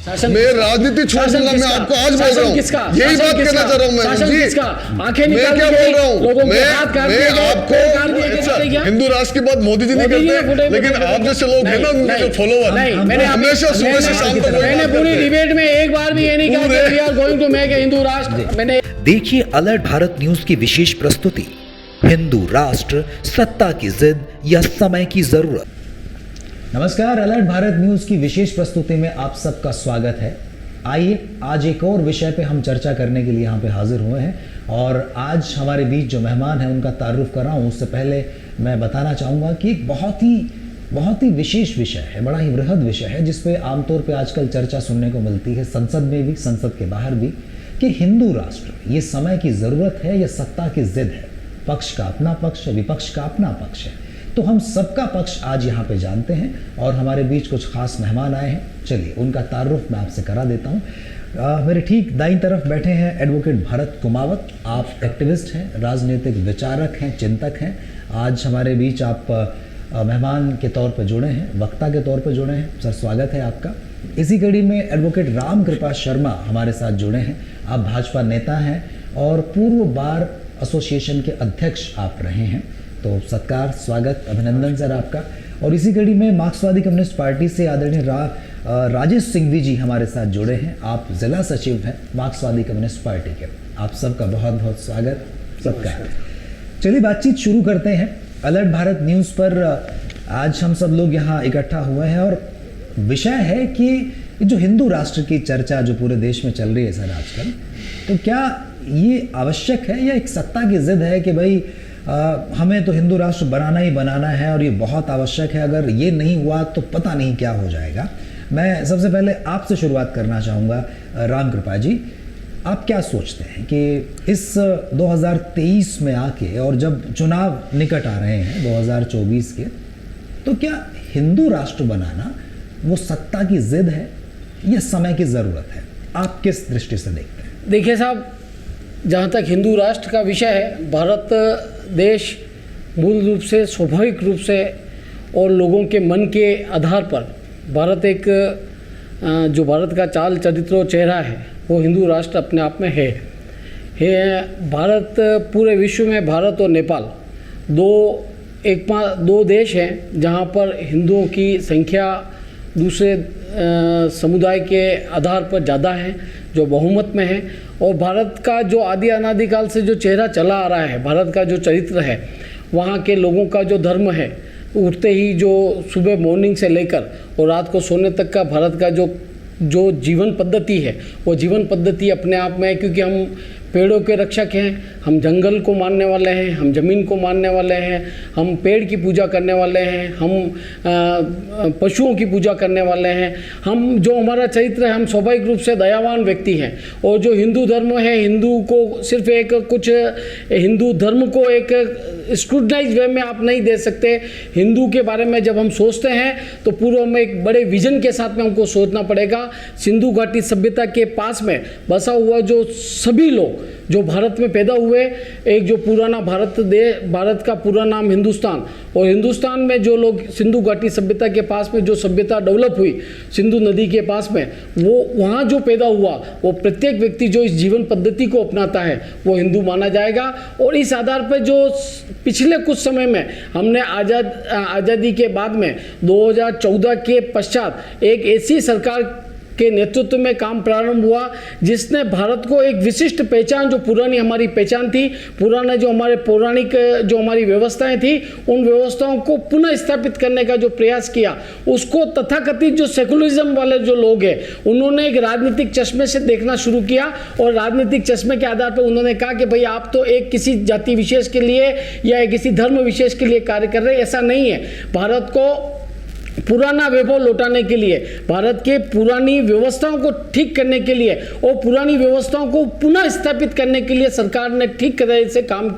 मैं राजनीति छोड़ दूंगा, मैं आपको आज बोल रहा हूँ, यही बात कहना चाह रहा हूँ मैं जी। मैं क्या बोल रहा हूँ, मैं आपको हिंदू राष्ट्र की बात मोदी जी नहीं करते, लेकिन आप जैसे लोग हैं ना, उनके जो फॉलोअर हमेशा सुबह से शाम तक, मैंने पूरी डिबेट में एक बार भी ये नहीं कहा कि we are going to make a Hindu rashtra. मैंने देखिए अलर्ट भारत न्यूज की विशेष प्रस्तुति, हिंदू राष्ट्र, सत्ता की जिद या समय की जरूरत। नमस्कार, अलर्ट भारत न्यूज की विशेष प्रस्तुति में आप सबका स्वागत है। आइए आज एक और विषय पे हम चर्चा करने के लिए यहाँ पे हाजिर हुए हैं और आज हमारे बीच जो मेहमान हैं उनका तारुफ कर रहा हूँ। उससे पहले मैं बताना चाहूँगा कि एक बहुत ही विशेष विषय है, बड़ा ही बृहद विषय है, जिसपे आमतौर पे आजकल चर्चा सुनने को मिलती है, संसद में भी, संसद के बाहर भी, कि हिंदू राष्ट्र ये समय की ज़रूरत है या सत्ता की जिद है। पक्ष का अपना पक्ष है, विपक्ष का अपना पक्ष है। तो हम सबका पक्ष आज यहाँ पे जानते हैं और हमारे बीच कुछ खास मेहमान आए हैं। चलिए उनका तारुफ मैं आपसे करा देता हूँ। मेरे ठीक दाईं तरफ बैठे हैं एडवोकेट भरत कुमावत। आप एक्टिविस्ट हैं, राजनीतिक विचारक हैं, चिंतक हैं। आज हमारे बीच आप मेहमान के तौर पर जुड़े हैं, वक्ता के तौर पर जुड़े हैं। सर स्वागत है आपका। इसी कड़ी में एडवोकेट राम कृपा शर्मा हमारे साथ जुड़े हैं। आप भाजपा नेता हैं और पूर्व बार एसोसिएशन के अध्यक्ष आप रहे हैं। तो सत्कार, स्वागत, अभिनंदन सर आपका। और इसी कड़ी में मार्क्सवादी कम्युनिस्ट पार्टी से आदरणीय राजेश सिंघवी जी हमारे साथ जुड़े हैं। आप जिला सचिव हैं मार्क्सवादी कम्युनिस्ट पार्टी के। आप सबका बहुत बहुत स्वागत, सत्कार। चलिए बातचीत शुरू करते हैं। अलर्ट भारत न्यूज़ पर आज हम सब लोग यहाँ इकट्ठा हुए हैं और विषय है कि जो हिंदू राष्ट्र की चर्चा जो पूरे देश में चल रही है सर आजकल, तो क्या ये आवश्यक है या एक सत्ता की जिद है कि भाई हमें तो हिंदू राष्ट्र बनाना ही बनाना है और ये बहुत आवश्यक है, अगर ये नहीं हुआ तो पता नहीं क्या हो जाएगा। मैं सबसे पहले आपसे शुरुआत करना चाहूँगा राम कृपा जी, आप क्या सोचते हैं कि इस 2023 में आके और जब चुनाव निकट आ रहे हैं 2024 के, तो क्या हिंदू राष्ट्र बनाना वो सत्ता की जिद है या समय की ज़रूरत है? आप किस दृष्टि से देखते हैं? देखिए साहब, जहाँ तक हिंदू राष्ट्र का विषय है, भारत देश मूल रूप से, स्वाभाविक रूप से और लोगों के मन के आधार पर भारत एक जो भारत का चाल चरित्र और चेहरा है वो हिंदू राष्ट्र अपने आप में है। भारत पूरे विश्व में भारत और नेपाल दो देश हैं जहाँ पर हिंदुओं की संख्या दूसरे समुदाय के आधार पर ज़्यादा है, जो बहुमत में है। और भारत का जो आदि अनादिकाल से जो चेहरा चला आ रहा है, भारत का जो चरित्र है, वहाँ के लोगों का जो धर्म है, उठते ही जो सुबह मॉर्निंग से लेकर और रात को सोने तक का भारत का जो जीवन पद्धति है, वो जीवन पद्धति अपने आप में है। क्योंकि हम पेड़ों के रक्षक हैं, हम जंगल को मानने वाले हैं, हम ज़मीन को मानने वाले हैं, हम पेड़ की पूजा करने वाले हैं, हम पशुओं की पूजा करने वाले हैं। हम जो हमारा चरित्र है, हम स्वाभाविक रूप से दयावान व्यक्ति हैं। और जो हिंदू धर्म है, हिंदू को सिर्फ हिंदू धर्म को एक स्क्रूटनाइज वे में आप नहीं दे सकते। हिंदू के बारे में जब हम सोचते हैं तो पूर्व में एक बड़े विजन के साथ में हमको सोचना पड़ेगा। सिंधु घाटी सभ्यता के पास में बसा हुआ जो सभी लोग जो भारत में पैदा हुए, एक जो पुराना भारत का पूरा नाम हिंदुस्तान, और हिंदुस्तान में जो लोग सिंधु घाटी सभ्यता के पास में जो सभ्यता डेवलप हुई सिंधु नदी के पास में, वो वहाँ जो पैदा हुआ, वो प्रत्येक व्यक्ति जो इस जीवन पद्धति को अपनाता है वो हिंदू माना जाएगा। और इस आधार पर जो पिछले कुछ समय में हमने आज़ादी के बाद में 2014 के पश्चात एक ऐसी सरकार के नेतृत्व में काम प्रारंभ हुआ जिसने भारत को एक विशिष्ट पहचान, जो पुरानी हमारी पहचान थी, पुराना जो हमारे पौराणिक जो हमारी व्यवस्थाएं थी, उन व्यवस्थाओं को पुनः स्थापित करने का जो प्रयास किया, उसको तथाकथित जो सेकुलरिज्म वाले जो लोग हैं उन्होंने एक राजनीतिक चश्मे से देखना शुरू किया। और राजनीतिक चश्मे के आधार पर उन्होंने कहा कि भाई आप तो एक किसी जाति विशेष के लिए या किसी धर्म विशेष के लिए कार्य कर रहे हैं। ऐसा नहीं है। भारत को पुराना वैभव लौटाने के लिए, भारत के पुरानी व्यवस्थाओं को ठीक करने के लिए और पुरानी व्यवस्थाओं को पुनः स्थापित करने के लिए सरकार ने ठीक तरह से काम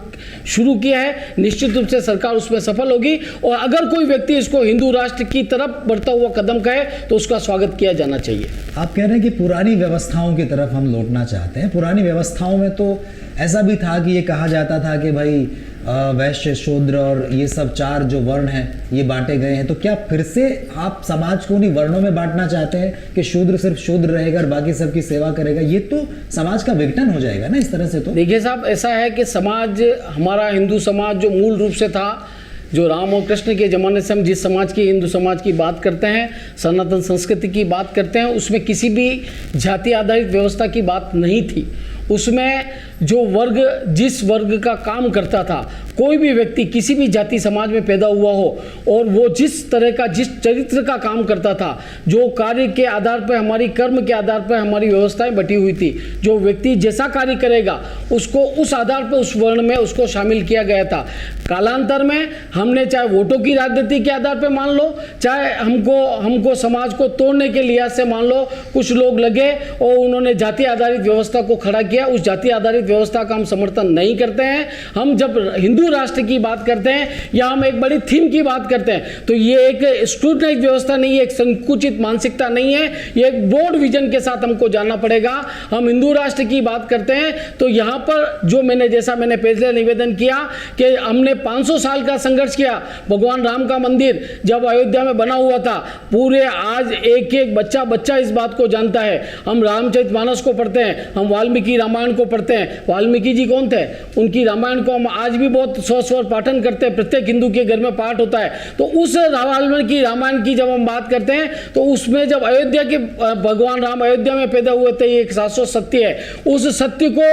शुरू किया है। निश्चित रूप से सरकार उसमें सफल होगी। और अगर कोई व्यक्ति इसको हिंदू राष्ट्र की तरफ बढ़ता हुआ कदम कहे तो उसका स्वागत किया जाना चाहिए। आप कह रहे हैं कि पुरानी व्यवस्थाओं की तरफ हम लौटना चाहते हैं। पुरानी व्यवस्थाओं में तो ऐसा भी था कि ये कहा जाता था कि भाई वैश्य, शूद्र और ये सब 4 जो वर्ण हैं ये बांटे गए हैं, तो क्या फिर से आप समाज को उन्हीं वर्णों में बांटना चाहते हैं कि शूद्र सिर्फ शूद्र रहेगा और बाकी सबकी सेवा करेगा? ये तो समाज का विघटन हो जाएगा ना इस तरह से। तो देखिए साहब, ऐसा है कि समाज, हमारा हिंदू समाज जो मूल रूप से था, जो राम और कृष्ण के ज़माने से हम जिस समाज की, हिंदू समाज की बात करते हैं, सनातन संस्कृति की बात करते हैं, उसमें किसी भी जाति आधारित व्यवस्था की बात नहीं थी। उसमें जो वर्ग, जिस वर्ग का काम करता था, कोई भी व्यक्ति किसी भी जाति समाज में पैदा हुआ हो और वो जिस तरह का, जिस चरित्र का काम करता था, जो कार्य के आधार पर, हमारी कर्म के आधार पर हमारी व्यवस्थाएं बटी हुई थी, जो व्यक्ति जैसा कार्य करेगा उसको उस आधार पर उस वर्ण में उसको शामिल किया गया था। कालांतर में हमने चाहे वोटों की राजनीति के आधार पर मान लो, चाहे हमको समाज को तोड़ने के लिहाज से मान लो, कुछ लोग लगे और उन्होंने जाति आधारित व्यवस्था को खड़ा किया। उस जाति आधारित व्यवस्था का हम समर्थन नहीं करते हैं। हम जब हिंदू राष्ट्र की बात करते हैं या हम एक बड़ी थीम की बात करते हैं तो ये एक स्क्रूटनाइज्ड व्यवस्था नहीं है, एक संकुचित मानसिकता नहीं है, ये एक ब्रॉड विजन के साथ हमको जाना पड़ेगा। हम हिंदू राष्ट्र की बात करते हैं तो यहाँ पर जो जैसा मैंने पहले निवेदन किया कि हमने 500 साल का संघर्ष किया। भगवान राम का मंदिर जब अयोध्या में बना हुआ था, पूरे आज एक एक बच्चा इस बात को जानता है। हम रामचरितमानस को पढ़ते हैं, हम वाल्मीकि रामायण को पढ़ते हैं। वाल्मीकि जी कौन थे? उनकी रामायण को हम आज भी बहुत स्वर पाठन करते हैं, प्रत्येक हिंदू के घर में पाठ होता है। तो उस वाल्मीकि रामायण की जब हम बात करते हैं तो उसमें जब अयोध्या के भगवान राम अयोध्या में पैदा हुए थे, ये एक शाश्वत सत्य है। उस सत्य को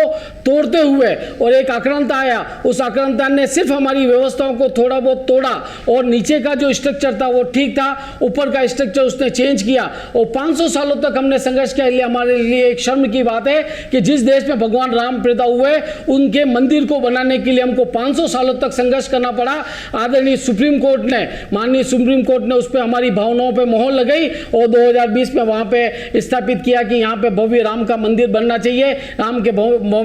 तोड़ते हुए और एक आक्रांता आया, उस आक्रांता ने सिर्फ हमारी व्यवस्थाओं को थोड़ा बहुत तोड़ा और नीचे का जो स्ट्रक्चर था वो ठीक था, ऊपर का स्ट्रक्चर उसने चेंज किया और 500 सालों तक हमने संघर्ष किया। इसलिए हमारे लिए एक शर्म की बात है कि जिस देश में भगवान राम पैदा हुए उनके मंदिर को बनाने के लिए हमको 500 सालों तक संघर्ष करना पड़ा। आदरणीय सुप्रीम कोर्ट ने, माननीय सुप्रीम कोर्ट ने उस पर हमारी भावनाओं पे मोहर लगाई और 2020 में वहां पे स्थापित किया कि यहाँ पे भव्य राम का मंदिर बनना चाहिए। राम के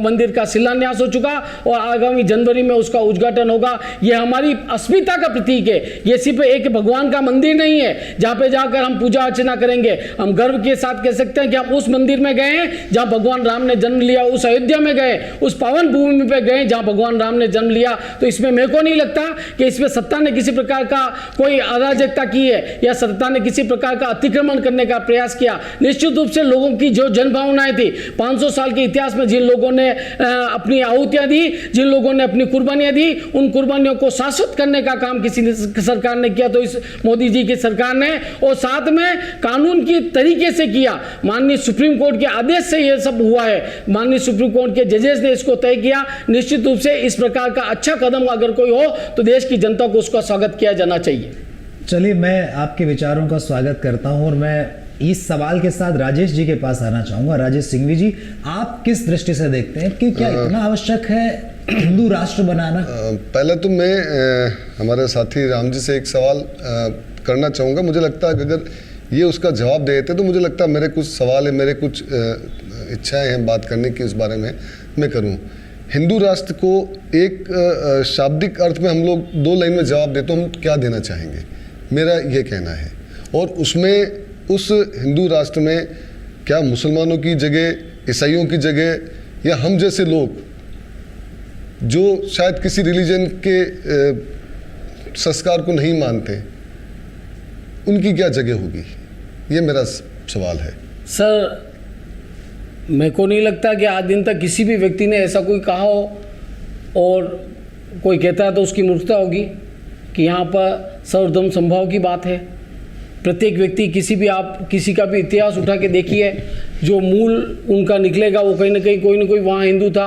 मंदिर का शिलान्यास हो चुका और आगामी जनवरी में उसका उद्घाटन होगा। यह हमारी अस्मिता का प्रतीक है। यह सिर्फ एक भगवान का मंदिर नहीं है जहाँ पे जाकर हम पूजा अर्चना करेंगे। हम गर्व के साथ कह सकते हैं कि हम उस मंदिर में गए हैं जहाँ भगवान राम ने जन्म लिया, उस अयोध्या में गए, उस पावन भूमि पे गए जहाँ भगवान राम ने जन्म लिया। तो इसमें मेरे को नहीं लगता कि इसमें सत्ता ने किसी प्रकार का कोई अराजकता की है या सत्ता ने किसी प्रकार का अतिक्रमण करने का प्रयास किया। निश्चित रूप से लोगों की जो जनभावनाएं थी, 500 साल के इतिहास में जिन लोगों ने अपनी आहुतियां दी, जिन लोगों ने अपनी कुर्बानियां दी, उन कुर्बानियों को शाश्वत करने का काम किसी सरकार ने किया, तो इस मोदी जी की सरकार ने, और साथ में कानून की तरीके से किया। माननीय सुप्रीम कोर्ट के आदेश से यह सब हुआ है, माननीय सुप्रीम कोर्ट के जजेस ने इसको तय किया। निश्चित रूप से इस प्रकार का अच्छा कदम अगर कोई हो तो देश की जनता को उसका स्वागत किया जाना चाहिए। चलिए, मैं आपके विचारों का स्वागत करता हूं और मैं इस सवाल के साथ राजेश जी के पास आना चाहूंगा। राजेश सिंघवी जी, आप किस दृष्टि से देखते हैं कि क्या इतना आवश्यक है हिंदू राष्ट्र बनाना? पहले तो मैं हमारे साथी राम जी से एक सवाल करना चाहूँगा। मुझे लगता है कि अगर ये उसका जवाब दे देते तो मुझे लगता है मेरे कुछ सवाल है, मेरे कुछ इच्छाएं हैं बात करने की, इस बारे में मैं करूँ। हिंदू राष्ट्र को एक शाब्दिक अर्थ में हम लोग 2 लाइन में जवाब देते तो हम क्या देना चाहेंगे, मेरा ये कहना है। और उसमें उस हिंदू राष्ट्र में क्या मुसलमानों की जगह, ईसाइयों की जगह या हम जैसे लोग जो शायद किसी रिलीजन के संस्कार को नहीं मानते, उनकी क्या जगह होगी, ये मेरा सवाल है। सर, मेरे को नहीं लगता कि आज दिन तक किसी भी व्यक्ति ने ऐसा कोई कहा हो, और कोई कहता है तो उसकी मूर्खता होगी कि यहाँ पर सर्वधर्म संभाव की बात है। प्रत्येक व्यक्ति आप किसी का भी इतिहास उठा के देखिए, जो मूल उनका निकलेगा वो कहीं ना कहीं कोई ना कोई वहाँ हिंदू था।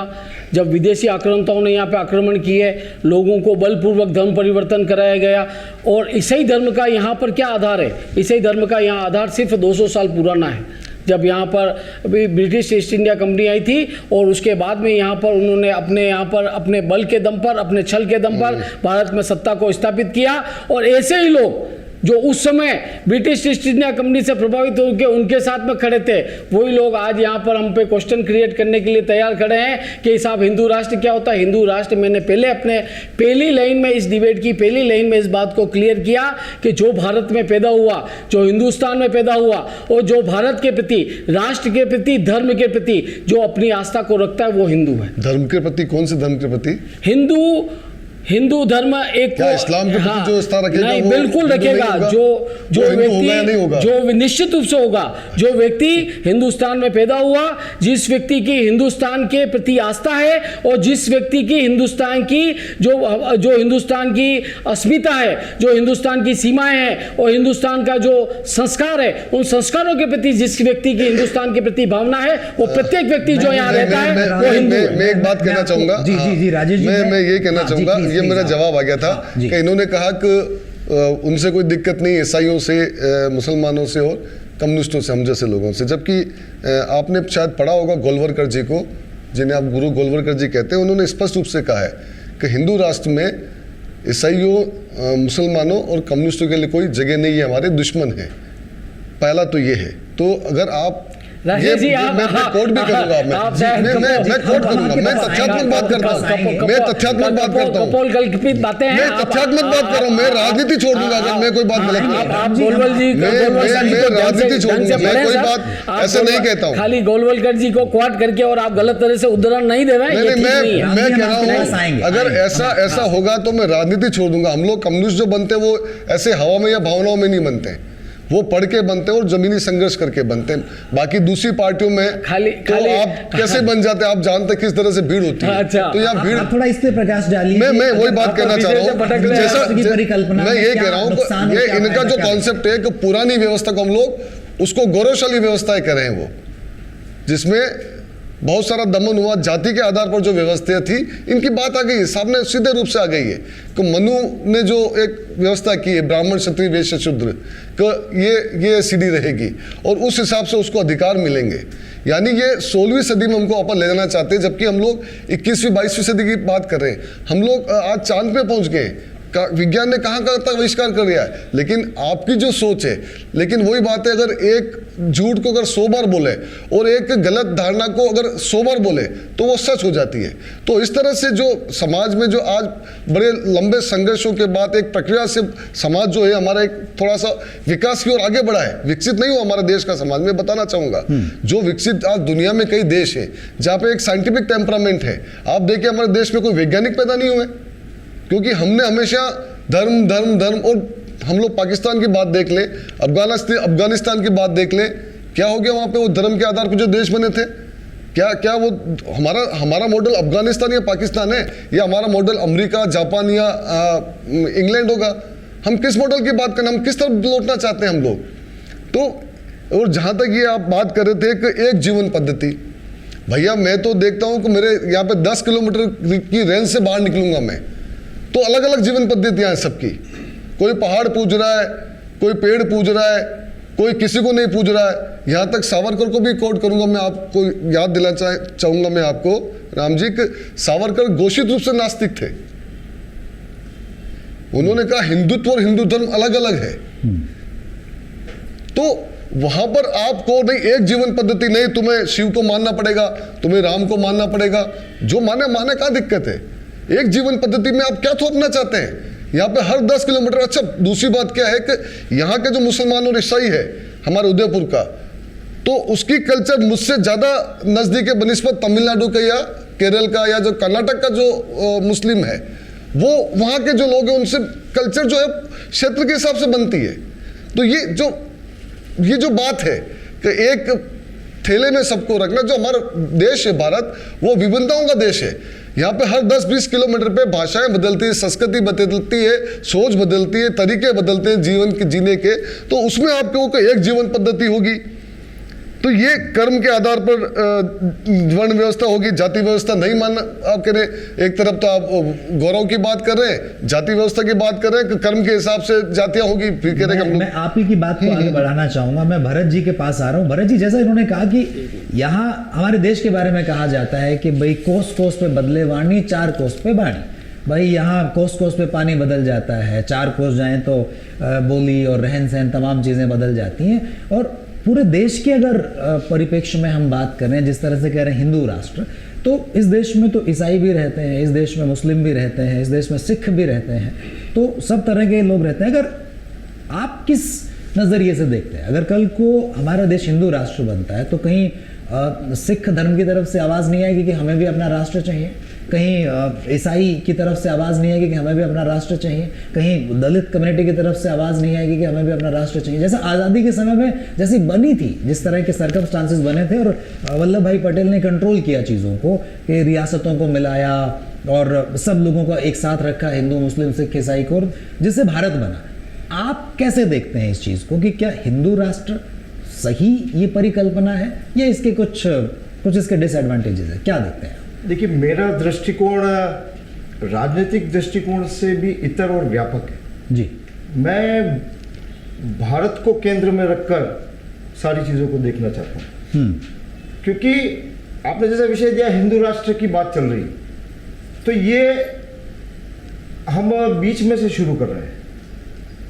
जब विदेशी आक्रांताओं ने यहाँ पे आक्रमण किए, लोगों को बलपूर्वक धर्म परिवर्तन कराया गया। और ईसाई धर्म का यहाँ पर क्या आधार है? ईसाई धर्म का यहाँ आधार सिर्फ 200 साल पुराना है, जब यहाँ पर अभी ब्रिटिश ईस्ट इंडिया कंपनी आई थी और उसके बाद में यहाँ पर उन्होंने अपने बल के दम पर, अपने छल के दम पर भारत में सत्ता को स्थापित किया। और ऐसे ही लोग जो उस समय ब्रिटिश ईस्ट इंडिया कंपनी से प्रभावित होकर उनके साथ में खड़े थे, वही लोग आज यहाँ पर हम पे क्वेश्चन क्रिएट करने के लिए तैयार खड़े हैं कि साहब हिंदू राष्ट्र क्या होता है। हिंदू राष्ट्र, मैंने पहले अपने पहली लाइन में इस डिबेट की पहली लाइन में इस बात को क्लियर किया कि जो भारत में पैदा हुआ, जो हिंदुस्तान में पैदा हुआ और जो भारत के प्रति, राष्ट्र के प्रति, धर्म के प्रति जो अपनी आस्था को रखता है वो हिंदू है। धर्म के प्रति? कौन से धर्म के प्रति? हिंदू धर्म एक क्या इस्लाम के प्रति जो आस्था रखेगा नहीं, वो बिल्कुल हिंदू नहीं रखेगा। होगा? जो वो हिंदू होगा या नहीं व्यक्ति होगा? जो निश्चित रूप से होगा, जो व्यक्ति हिंदुस्तान में पैदा हुआ, जिस व्यक्ति की हिंदुस्तान के प्रति आस्था है और जिस व्यक्ति की हिंदुस्तान की जो हिंदुस्तान की अस्मिता है, जो हिंदुस्तान की सीमाएं हैं और हिंदुस्तान का जो संस्कार है, उन संस्कारों के प्रति जिस व्यक्ति की हिंदुस्तान के प्रति भावना है, वो प्रत्येक व्यक्ति जो यहाँ रहता है वो हिंदू है। मैं एक बात कहना चाहूंगा। जी जी जी राजेश जी, मैं ये कहना हाँ, चाहूंगा, जी, ये प्लीज, मेरा हाँ। जवाब आ गया था जी। कि इन्होंने कहा कि उनसे कोई दिक्कत नहीं ईसाइयों से, मुसलमानों से और कम्युनिस्टों से, हम जैसे लोगों से। जबकि आपने शायद पढ़ा होगा गोलवलकर जी को, जिन्हें आप गुरु गोलवलकर जी कहते हैं। उन्होंने स्पष्ट रूप से कहा है कि हिंदू राष्ट्र में ईसाइयों, मुसलमानों और कम्युनिस्टों के लिए कोई जगह नहीं है, हमारे दुश्मन है। पहला तो ये है। तो अगर आप राजेश जी, मैं कोट भी करूंगा, मैं कोट करूंगा, मैं तथ्यात्मक बात करता हूँ, मैं तथ्यात्मक बात करता हूँ, कल्पित बातें हैं। मैं तथ्यात्मक बात कर रहा हूँ, मैं राजनीति छोड़ दूंगा अगर मैं कोई बात गलत आप करूँ। गोलवल जी मैं राजनीति छोड़ दूंगा, मैं कोई बात ऐसे नहीं कहता हूँ। खाली गोलवलकर जी को क्वाट करके और आप गलत तरह से उदाहरण नहीं दे रहे हैं, ये ठीक नहीं है। मैं कह रहा हूँ अगर ऐसा होगा तो मैं राजनीति छोड़ दूंगा। हम लोग कम्युनिस्ट जो बनते हैं वो ऐसे हवा में या भावनाओं में नहीं बनते हैं, वो पढ़ के बनते हैं और जमीनी संघर्ष करके बनते हैं। बाकी दूसरी पार्टियों में खाली आप कैसे बन जाते हैं, आप जानते हैं किस तरह से भीड़ होती है। अच्छा, तो यहाँ भीड़, आप थोड़ा इस पे प्रकाश डालिए। मैं वही बात कहना चाह रहा हूँ। जैसा मैं ये कह रहा हूँ, ये इनका जो कॉन्सेप्ट है कि पुरानी व्यवस्था को हम लोग उसको गौरवशाली व्यवस्थाएं कर रहे हैं, वो जिसमें बहुत सारा दमन हुआ, जाति के आधार पर जो व्यवस्था थी, इनकी बात आ गई है सामने, सीधे रूप से आ गई है कि मनु ने जो एक व्यवस्था की है, ब्राह्मण क्षत्रिय वैश्य शूद्र, कि ये सीढ़ी रहेगी और उस हिसाब से उसको अधिकार मिलेंगे। यानी ये 16वीं सदी में हमको अपन ले जाना चाहते हैं, जबकि हम लोग 21वीं 22वीं सदी की बात कर रहे हैं। हम लोग आज चांद पे पहुंच गए, विज्ञान ने कहाँ तक आविष्कार कर दिया है। लेकिन आपकी जो सोच है, लेकिन वही बात है, अगर एक झूठ को अगर 100 बार बोले और एक गलत धारणा को अगर 100 बार बोले तो वो सच हो जाती है। तो इस तरह से जो समाज में जो आज बड़े लंबे संघर्षों के बाद एक प्रक्रिया से समाज जो है हमारा एक थोड़ा सा विकास की ओर आगे बढ़ा है, विकसित नहीं हुआ हमारा देश का समाज। मैं बताना चाहूंगा जो विकसित आज दुनिया में कई देश है जहाँ पे एक साइंटिफिक टेम्परामेंट है। आप देखिए हमारे देश में कोई वैज्ञानिक पैदा नहीं हुए, क्योंकि हमने हमेशा धर्म धर्म धर्म, और हम लोग पाकिस्तान की बात देख लें, अफगानिस्तान की बात देख लें, क्या हो गया वहाँ पे वो धर्म के आधार पर जो देश बने थे। क्या वो हमारा मॉडल अफगानिस्तान या पाकिस्तान है, या हमारा मॉडल अमेरिका, जापान या इंग्लैंड होगा? हम किस मॉडल की बात करें, हम किस तरफ लौटना चाहते हैं हम लोग? तो और जहाँ तक ये आप बात कर रहे थे कि एक जीवन पद्धति, भैया मैं तो देखता हूँ कि मेरे यहाँ पे 10 किलोमीटर की रेंज से बाहर निकलूंगा मैं तो अलग अलग जीवन पद्धतियां हैं सबकी। कोई पहाड़ पूज रहा है, कोई पेड़ पूज रहा है, कोई किसी को नहीं पूज रहा है। यहाँ तक सावरकर को भी कोट करूंगा मैं, आपको याद दिलाना चाहूंगा मैं आपको, राम जी, कि सावरकर घोषित रूप से नास्तिक थे। उन्होंने कहा हिंदुत्व और हिंदू धर्म अलग अलग है। तो वहां पर आपको नहीं एक जीवन पद्धति, नहीं तुम्हें शिव को मानना पड़ेगा, तुम्हें राम को मानना पड़ेगा, जो माने क्या दिक्कत है? एक जीवन पद्धति में आप क्या थोपना चाहते हैं? यहाँ पे हर 10 किलोमीटर। अच्छा, दूसरी बात क्या है कि यहाँ के जो मुसलमान और ईसाई है हमारे उदयपुर का, तो उसकी कल्चर मुझसे ज्यादा नजदीक है बनिस्बत तमिलनाडु का या केरल का या जो कर्नाटक का जो मुस्लिम है, वो वहाँ के जो लोग हैं उनसे कल्चर जो है क्षेत्र के हिसाब से बनती है। तो ये जो बात है कि एक थैले में सबको रखना, जो हमारा देश है भारत, वो विभिन्नताओं का देश है। यहाँ पे हर 10-20 किलोमीटर पे भाषाएं बदलती है, संस्कृति बदलती है, सोच बदलती है, तरीके बदलते हैं जीवन के जीने के। तो उसमें आपको एक जीवन पद्धति होगी। तो ये कर्म के आधार पर वर्ण व्यवस्था होगी, जाति व्यवस्था नहीं मानना। आप कह रहे हैं, एक तरफ तो आप गौरव की बात कर रहे हैं, जाति व्यवस्था की बात कर रहे हैं कि कर्म के हिसाब से जातियां होगी, फिर कह रहे हैं मैं आप ही की बात को आगे बढ़ाना चाहूंगा। मैं भरत जी के पास आ रहा हूँ। भरत जी, जैसा इन्होंने कहा कि यहाँ हमारे देश के बारे में कहा जाता है कि भाई कोस कोस पे बदले वाणी, 4 कोस पे बाणी। भाई यहाँ कोस कोस पे पानी बदल जाता है, 4 कोस जाएं तो बोली और रहन सहन तमाम चीज़ें बदल जाती हैं। और पूरे देश के अगर परिप्रेक्ष्य में हम बात करें, जिस तरह से कह रहे हैं हिंदू राष्ट्र, तो इस देश में तो ईसाई भी रहते हैं, इस देश में मुस्लिम भी रहते हैं, इस देश में सिख भी रहते हैं, तो सब तरह के लोग रहते हैं। अगर आप किस नज़रिए से देखते हैं। अगर कल को हमारा देश हिंदू राष्ट्र बनता है तो कहीं सिख धर्म की तरफ से आवाज़ नहीं आएगी कि हमें भी अपना राष्ट्र चाहिए, कहीं ईसाई की तरफ से आवाज़ नहीं आएगी कि हमें भी अपना राष्ट्र चाहिए, कहीं दलित कम्युनिटी की तरफ से आवाज़ नहीं आएगी कि हमें भी अपना राष्ट्र चाहिए। जैसे आज़ादी के समय में जैसी बनी थी, जिस तरह के सर्कमस्टांसेस बने थे, और वल्लभ भाई पटेल ने कंट्रोल किया चीज़ों को कि रियासतों को मिलाया और सब लोगों को एक साथ रखा, हिंदू मुस्लिम सिख ईसाई को, जिससे भारत बना। आप कैसे देखते हैं इस चीज़ को कि क्या हिंदू राष्ट्र सही ये परिकल्पना है या इसके कुछ इसके डिसएडवांटेजेस है, क्या देखते हैं? देखिए, मेरा दृष्टिकोण राजनीतिक दृष्टिकोण से भी इतर और व्यापक है जी। मैं भारत को केंद्र में रखकर सारी चीज़ों को देखना चाहता हूँ, क्योंकि आपने जैसा विषय दिया हिंदू राष्ट्र की बात चल रही, तो ये हम बीच में से शुरू कर रहे हैं।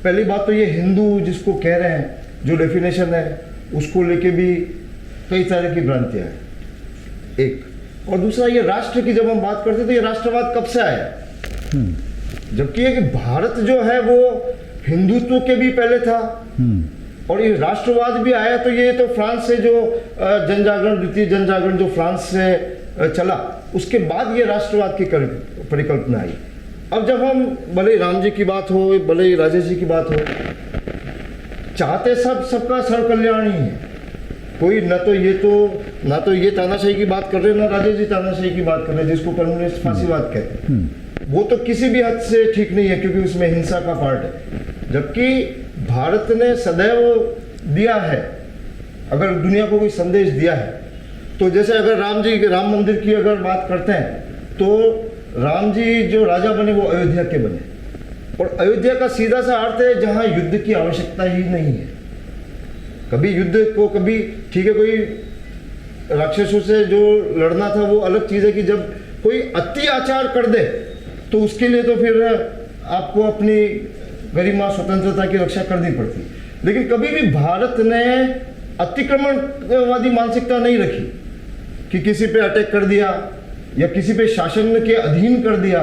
पहली बात तो ये हिंदू जिसको कह रहे हैं, जो डेफिनेशन है उसको लेके भी कई तरह की भ्रांतियाँ हैं, एक। और दूसरा ये राष्ट्र की जब हम बात करते हैं तो ये राष्ट्रवाद कब से आया, जबकि ये कि भारत जो है वो हिंदुत्व के भी पहले था और ये राष्ट्रवाद भी आया तो ये तो फ्रांस से जो जनजागरण, द्वितीय जनजागरण जो फ्रांस से चला, उसके बाद ये राष्ट्रवाद की परिकल्पना आई। अब जब हम भले ही राम जी की बात हो, भले ही राजेश जी की बात हो, चाहते सबका सर्व कल्याण ही है। कोई ना तो ये तानाशाही की बात कर रहे हैं, ना राजेश जी तानाशाही की बात कर रहे हैं, जिसको कम्युनिस्ट फांसीवाद कहते हैं। वो तो किसी भी हद से ठीक नहीं है, क्योंकि उसमें हिंसा का पार्ट है। जबकि भारत ने सदैव दिया है, अगर दुनिया को कोई संदेश दिया है, तो जैसे अगर राम मंदिर की अगर बात करते हैं, तो राम जी जो राजा बने वो अयोध्या के बने, और अयोध्या का सीधा सा अर्थ है जहां युद्ध की आवश्यकता ही नहीं है। कभी युद्ध को, कभी ठीक है कोई राक्षसों से जो लड़ना था वो अलग चीज़ है, कि जब कोई अत्याचार कर दे तो उसके लिए तो फिर आपको अपनी गरिमा स्वतंत्रता की रक्षा करनी पड़ती। लेकिन कभी भी भारत ने अतिक्रमणवादी मानसिकता नहीं रखी कि किसी पे अटैक कर दिया या किसी पे शासन के अधीन कर दिया।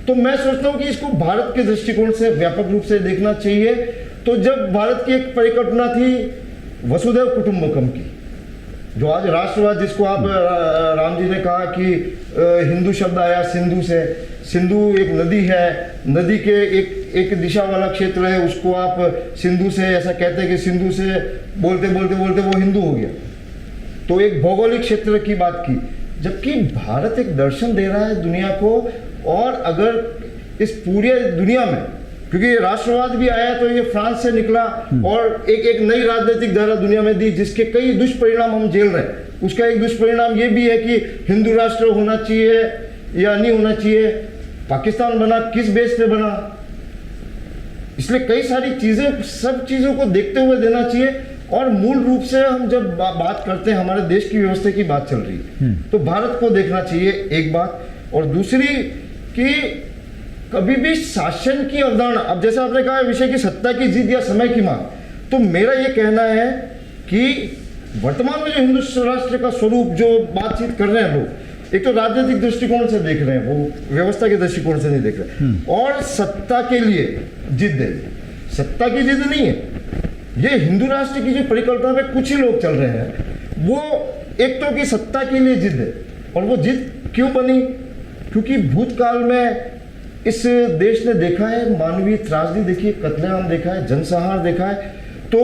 तो मैं सोचता हूँ कि इसको भारत के दृष्टिकोण से व्यापक रूप से देखना चाहिए। तो जब भारत की एक परिकल्पना थी वसुधैव कुटुंबकम की, जो आज राष्ट्रवाद, जिसको आप राम जी ने कहा कि हिंदू शब्द आया सिंधु से, सिंधु एक नदी है, नदी के एक दिशा वाला क्षेत्र है, उसको आप सिंधु से ऐसा कहते हैं कि सिंधु से बोलते बोलते बोलते वो हिंदू हो गया। तो एक भौगोलिक क्षेत्र की बात की, जबकि भारत एक दर्शन दे रहा है दुनिया को। और अगर इस पूरी दुनिया में, क्योंकि ये राष्ट्रवाद भी आया तो ये फ्रांस से निकला और एक नई राजनीतिक धारा दुनिया में दी, जिसके कई दुष्परिणाम हम झेल रहे हैं। उसका एक दुष्परिणाम ये भी है कि हिंदू राष्ट्र होना चाहिए या नहीं होना चाहिए, पाकिस्तान बना किस बेस पे बना, इसलिए कई सारी चीजें, सब चीजों को देखते हुए देना चाहिए। और मूल रूप से हम जब बात करते हैं, हमारे देश की व्यवस्था की बात चल रही है, तो भारत को देखना चाहिए, एक बात। और दूसरी कि कभी भी शासन की अवधारणा, अब जैसे आपने कहा विषय की सत्ता की जिद या समय की मांग, तो मेरा ये कहना है कि वर्तमान में जो हिंदू राष्ट्र का स्वरूप जो बातचीत कर रहे हैं लोग, एक तो राजनीतिक दृष्टिकोण से देख रहे हैं, वो व्यवस्था के दृष्टिकोण से नहीं देख रहे, और सत्ता के लिए जिद है। सत्ता की जिद नहीं है, ये हिंदू राष्ट्र की जो परिकल्पना पे कुछ ही लोग चल रहे हैं, वो एक तो कि सत्ता के लिए जिद है। और वो जिद क्यों बनी? क्योंकि भूतकाल में इस देश ने देखा है मानवीय त्रासदी देखी है, कत्लेआम देखा है, जनसंहार देखा है, तो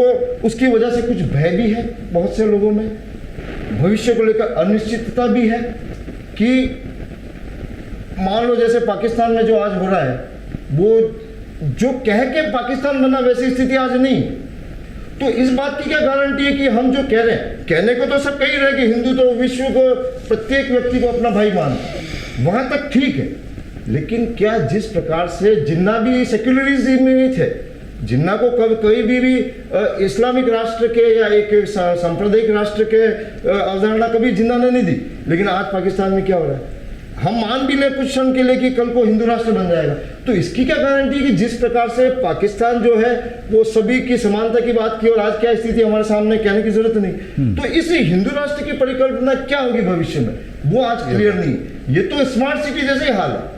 उसकी वजह से कुछ भय भी है बहुत से लोगों में, भविष्य को लेकर अनिश्चितता भी है कि मान लो जैसे पाकिस्तान में जो आज हो रहा है, वो जो कह के पाकिस्तान बना वैसी स्थिति आज नहीं। तो इस बात की क्या गारंटी है कि हम जो कह रहे हैं, कहने को तो सब कह ही रहे कि हिंदू तो विश्व को, प्रत्येक व्यक्ति को अपना भाई मानता है, वहां तक ठीक है। लेकिन क्या जिस प्रकार से जिन्ना भी सेक्युलरिज्म में थे, जिन्ना को कभी भी इस्लामिक राष्ट्र के या एक सांप्रदायिक राष्ट्र के अवधारणा कभी जिन्ना ने नहीं दी, लेकिन आज पाकिस्तान में क्या हो रहा है? हम मान भी ले कुछ क्षण के लिए कि कल को हिंदू राष्ट्र बन जाएगा, तो इसकी क्या गारंटी कि जिस प्रकार से पाकिस्तान जो है वो सभी की समानता की बात की और आज क्या स्थिति हमारे सामने, कहने की जरूरत नहीं। तो इस हिंदू राष्ट्र की परिकल्पना क्या होगी भविष्य में, वो आज क्लियर नहीं। ये तो स्मार्ट सिटी जैसे ही हाल है,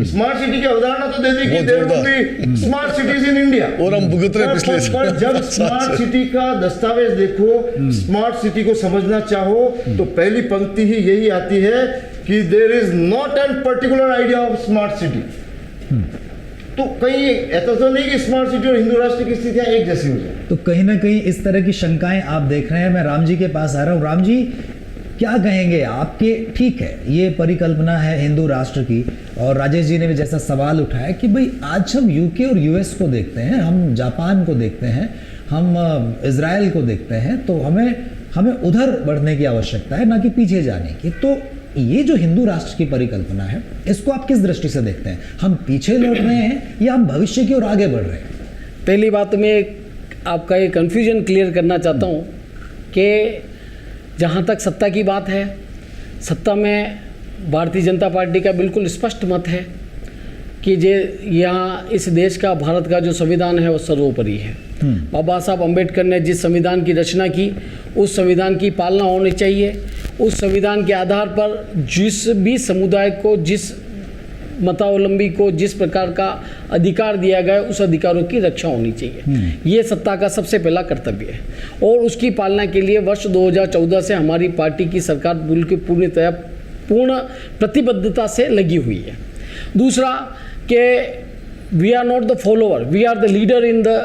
स्मार्ट सिटी की अवधारणा तो दे दी कि वो देयर विल जोरदार। Be smart cities in India, और हम भुगत रहे पिछले पर जब स्मार्ट सिटी का दस्तावेज देखो, स्मार्ट सिटी को समझना चाहो तो पहली पंक्ति ही यही आती है कि there is not an particular idea of smart city. तो कहीं ऐसा तो नहीं कि स्मार्ट सिटी और हिंदू राष्ट्र की स्थितियां एक जैसी हो जाए। तो कहीं ना कहीं इस तरह की शंकाएं आप देख रहे हैं। मैं राम जी के पास आ रहा हूँ। राम जी, क्या कहेंगे आपके? ठीक है, ये परिकल्पना है हिंदू राष्ट्र की, और राजेश जी ने भी जैसा सवाल उठाया कि भाई आज हम यूके और यूएस को देखते हैं, हम जापान को देखते हैं, हम इजराइल को देखते हैं, तो हमें उधर बढ़ने की आवश्यकता है, ना कि पीछे जाने की। तो ये जो हिंदू राष्ट्र की परिकल्पना है, इसको आप किस दृष्टि से देखते हैं? हम पीछे लौट रहे हैं या हम भविष्य की ओर आगे बढ़ रहे हैं? पहली बात मैं आपका ये कन्फ्यूजन क्लियर करना चाहता हूँ कि जहाँ तक सत्ता की बात है, सत्ता में भारतीय जनता पार्टी का बिल्कुल स्पष्ट मत है कि यहाँ इस देश का, भारत का जो संविधान है वो सर्वोपरि है। बाबा साहब अम्बेडकर ने जिस संविधान की रचना की, उस संविधान की पालना होनी चाहिए। उस संविधान के आधार पर जिस भी समुदाय को, जिस मतावलंबी को जिस प्रकार का अधिकार दिया गया, उस अधिकारों की रक्षा होनी चाहिए। ये सत्ता का सबसे पहला कर्तव्य है, और उसकी पालना के लिए वर्ष 2014 से हमारी पार्टी की सरकार पूर्णतया पूर्ण प्रतिबद्धता से लगी हुई है। दूसरा कि we are not the follower, we are the leader in the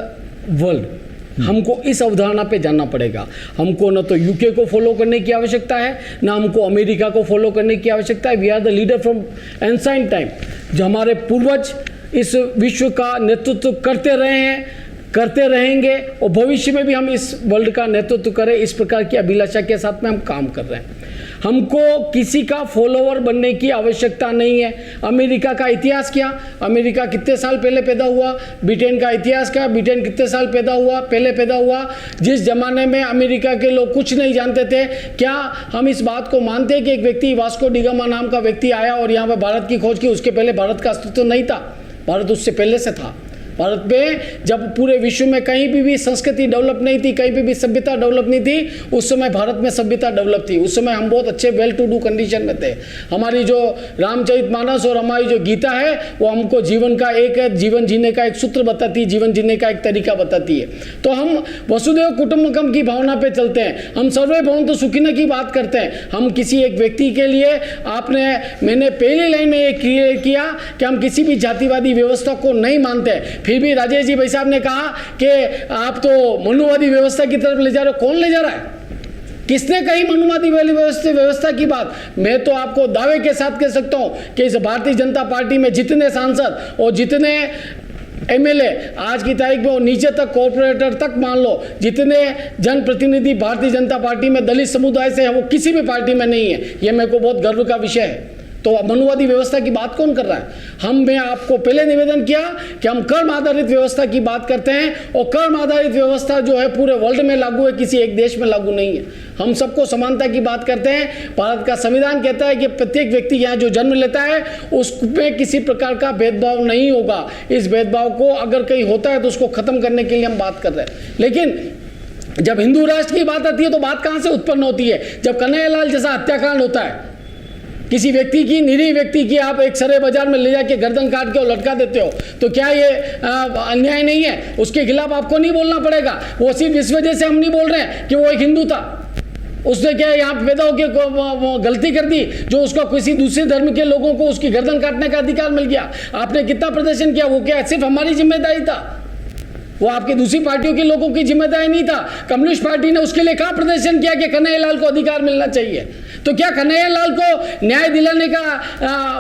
world. हमको इस अवधारणा पे जानना पड़ेगा। हमको न तो यूके को फॉलो करने की आवश्यकता है, ना हमको अमेरिका को फॉलो करने की आवश्यकता है। We are the leader from ancient time. जो हमारे पूर्वज इस विश्व का नेतृत्व करते रहे हैं, करते रहेंगे, और भविष्य में भी हम इस वर्ल्ड का नेतृत्व करें, इस प्रकार की अभिलाषा के साथ में हम काम कर रहे हैं। हमको किसी का फॉलोअर बनने की आवश्यकता नहीं है। अमेरिका का इतिहास क्या, अमेरिका कितने साल पहले पैदा हुआ, ब्रिटेन का इतिहास क्या, ब्रिटेन कितने साल पहले पैदा हुआ। जिस जमाने में अमेरिका के लोग कुछ नहीं जानते थे, क्या हम इस बात को मानते हैं कि एक व्यक्ति वास्को डी गामा नाम का व्यक्ति आया और यहाँ पर भारत की खोज की? उसके पहले भारत का अस्तित्व नहीं था, भारत उससे पहले से था। भारत में जब पूरे विश्व में कहीं भी संस्कृति डेवलप नहीं थी, कहीं भी सभ्यता डेवलप नहीं थी, उस समय भारत में सभ्यता डेवलप थी। उस समय हम बहुत अच्छे वेल टू डू कंडीशन में थे। हमारी जो रामचरितमानस और हमारी जो गीता है वो हमको जीवन का जीवन जीने का एक सूत्र बताती है, जीवन जीने का एक तरीका बताती है। तो हम वसुदेव कुटुंबकम की भावना पे चलते हैं, हम सर्वे भवन्तु सुखिनः की बात करते हैं। हम किसी एक व्यक्ति के लिए मैंने पहली लाइन में ये क्लियर किया कि हम किसी भी जातिवादी व्यवस्था को नहीं मानते। फिर भी राजेश जी भाई साहब ने कहा कि आप तो मनुवादी व्यवस्था की तरफ ले जा रहे हो। कौन ले जा रहा है? किसने कही मनुवादी व्यवस्था की बात? मैं तो आपको दावे के साथ कह सकता हूं कि इस भारतीय जनता पार्टी में जितने सांसद और जितने एमएलए आज की तारीख में, और नीचे तक कॉर्पोरेटर तक मान लो, जितने जनप्रतिनिधि भारतीय जनता पार्टी में दलित समुदाय से है, वो किसी भी पार्टी में नहीं है। ये मेरे को बहुत गर्व का विषय है। तो मनुवादी व्यवस्था की बात कौन कर रहा है? मैं आपको पहले निवेदन किया कि हम कर्म आधारित व्यवस्था की बात करते हैं, और कर्म आधारित व्यवस्था जो है पूरे वर्ल्ड में लागू है, किसी एक देश में लागू नहीं है। हम सबको समानता की बात करते हैं। भारत का संविधान कहता है कि प्रत्येक व्यक्ति यहाँ जो जन्म लेता है उसमें किसी प्रकार का भेदभाव नहीं होगा। इस भेदभाव को अगर कहीं होता है तो उसको खत्म करने के लिए हम बात कर रहे हैं। लेकिन जब हिंदू राष्ट्र की बात आती है तो बात कहाँ से उत्पन्न होती है? जब कन्हैयालाल जैसा हत्याकांड होता है, किसी व्यक्ति की, निरीह व्यक्ति की आप एक सरे बाजार में ले जाके गर्दन काट के और लटका देते हो, तो क्या ये अन्याय नहीं है? उसके खिलाफ आपको नहीं बोलना पड़ेगा। वो सिर्फ इस वजह से हम नहीं बोल रहे हैं कि वो एक हिंदू था, उसने क्या यहाँ पैदा होकर गलती कर दी जो उसका किसी दूसरे धर्म के लोगों को उसकी गर्दन काटने का अधिकार मिल गया। आपने कितना प्रदर्शन किया? वो क्या सिर्फ हमारी जिम्मेदारी था? वो आपकी दूसरी पार्टियों के लोगों की जिम्मेदारी नहीं था। कम्युनिस्ट पार्टी ने उसके लिए कहाँ प्रदर्शन किया कि कन्हैयालाल को अधिकार मिलना चाहिए? तो क्या कन्हैयालाल को न्याय दिलाने का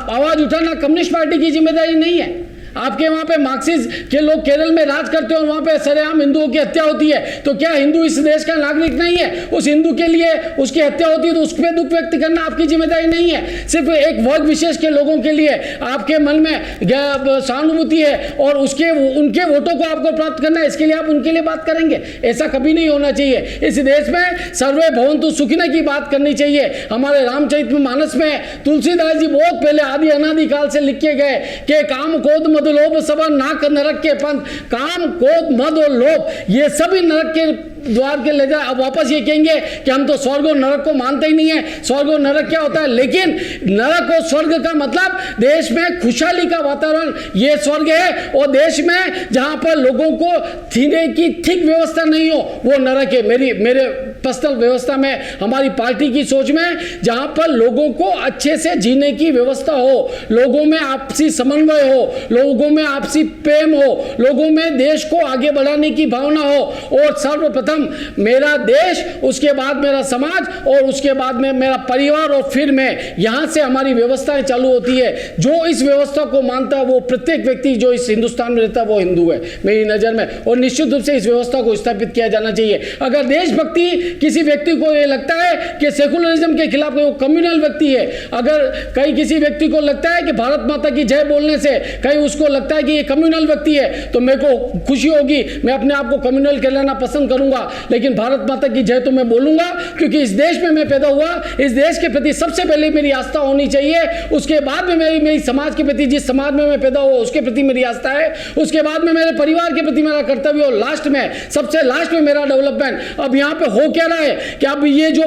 आवाज उठाना कम्युनिस्ट पार्टी की जिम्मेदारी नहीं है? आपके वहाँ पे मार्क्सिस्ट के लोग केरल में राज करते हैं और वहाँ पे सरेआम हिंदुओं की हत्या होती है, तो क्या हिंदू इस देश का नागरिक नहीं है? उस हिंदू के लिए उसकी हत्या होती है तो उस पर दुख व्यक्त करना आपकी जिम्मेदारी नहीं है। सिर्फ एक वर्ग विशेष के लोगों के लिए आपके मन में सहानुभूति है और उनके वोटों को आपको प्राप्त करना है, इसके लिए आप उनके लिए बात करेंगे। ऐसा कभी नहीं होना चाहिए। इस देश में सर्वे भवन्तु सुखिनः की बात करनी चाहिए। हमारे रामचरितमानस में तुलसीदास जी बहुत पहले आदि अनादि काल से लिख के गए कि काम क्रोध लोभ सब नाक नरक के पंथ। काम क्रोध मद और लोभ ये सभी नरक के द्वार के ले जाए, अब वापस ये कहेंगे कि हम तो स्वर्ग और नरक को मानते ही नहीं है। स्वर्ग और नरक क्या होता है? लेकिन नरक और स्वर्ग का मतलब देश में खुशहाली का वातावरण, ये स्वर्ग है। और देश में जहां पर लोगों को जीने की ठीक व्यवस्था नहीं हो, वो नरक है। मेरे पर्सनल व्यवस्था में, हमारी पार्टी की सोच में, जहां पर लोगों को अच्छे से जीने की व्यवस्था हो, लोगों में आपसी समन्वय हो, लोगों में आपसी प्रेम हो, लोगों में देश को आगे बढ़ाने की भावना हो, और सर्वप्रथम मेरा देश, उसके बाद मेरा समाज, और उसके बाद में मेरा परिवार, और फिर मैं, यहां से हमारी व्यवस्थाएं चालू होती है। जो इस व्यवस्था को मानता है, वो प्रत्येक व्यक्ति जो इस हिंदुस्तान में रहता है, वो हिंदू है मेरी नजर में। और निश्चित रूप से इस व्यवस्था को स्थापित किया जाना चाहिए। अगर देशभक्ति किसी व्यक्ति को ये लगता है कि सेकुलरिज्म के खिलाफ वो कम्युनल व्यक्ति है, अगर कहीं किसी व्यक्ति को लगता है कि भारत माता की जय बोलने से कहीं उसको लगता है कि ये कम्युनल व्यक्ति है, तो मेरे को खुशी होगी, मैं अपने आप को कम्युनल कहलाना पसंद करूंगा। लेकिन भारत माता की जय तो मैं बोलूंगा, क्योंकि इस देश में मैं पैदा हुआ, इस देश के प्रति सबसे पहले मेरी आस्था होनी चाहिए। उसके बाद में मेरी समाज के प्रति, जिस समाज में मैं पैदा हुआ उसके प्रति मेरी आस्था है। उसके बाद में मेरे परिवार के प्रति मेरा कर्तव्य, और लास्ट में, सबसे लास्ट में मेरा डेवलपमेंट। अब यहाँ पे हो क्या रहा है कि अब ये जो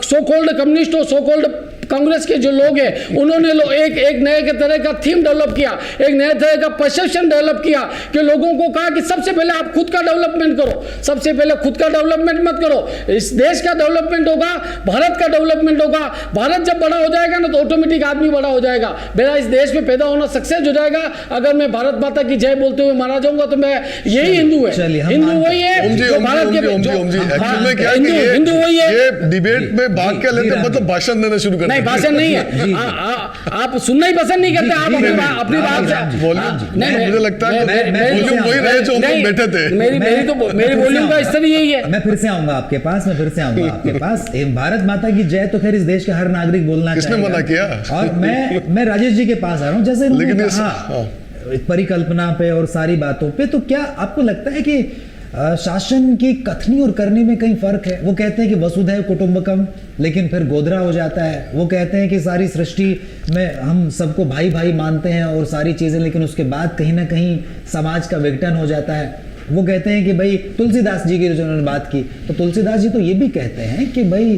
सो कॉल्ड कम्युनिस्ट और सो कॉल्ड कांग्रेस के जो लोग हैं, उन्होंने एक नए के तरह का थीम डेवलप किया, एक नए तरह का परसेप्शन डेवलप किया कि लोगों को कहा कि सबसे पहले आप खुद का डेवलपमेंट करो, सबसे पहले खुद का डेवलपमेंट मत करो, इस देश का डेवलपमेंट होगा, भारत का डेवलपमेंट होगा। भारत जब बड़ा हो जाएगा ना, तो ऑटोमेटिक आदमी बड़ा हो जाएगा। मेरा इस देश में पैदा होना सक्सेस हो जाएगा। अगर मैं भारत माता की जय बोलते हुए मारा जाऊंगा तो मैं यही हिंदू है। हिंदू वही है जो भारत के हिंदू वही है। ये डिबेट में भाग के लेते, मतलब भाषण देना शुरू करते। भाषण नहीं है, आप सुनना ही पसंद नहीं करते। आप अपनी बात नहीं, मुझे लगता है वॉल्यूम वही रहे जो हम लोग बैठे थे। मेरी वॉल्यूम का स्तर यही है। मैं फिर से आऊंगा आपके पास, भारत माता की जय तो खैर इस देश के हर नागरिक बोलना किसने मना किया? और मैं राजेश जी के पास आ रहा हूँ, जैसे लेकिन परिकल्पना पे और सारी बातों पे, तो क्या आपको लगता है कि शासन की कथनी और करने में कहीं फर्क है? वो कहते हैं कि वसुधैव कुटुंबकम, लेकिन फिर गोधरा हो जाता है। वो कहते हैं कि सारी सृष्टि में हम सबको भाई भाई मानते हैं और सारी चीजें, लेकिन उसके बाद कहीं ना कहीं समाज का विघटन हो जाता है। वो कहते हैं कि भाई, तुलसीदास जी की जो उन्होंने बात की, तो तुलसीदास जी तो ये भी कहते हैं कि भाई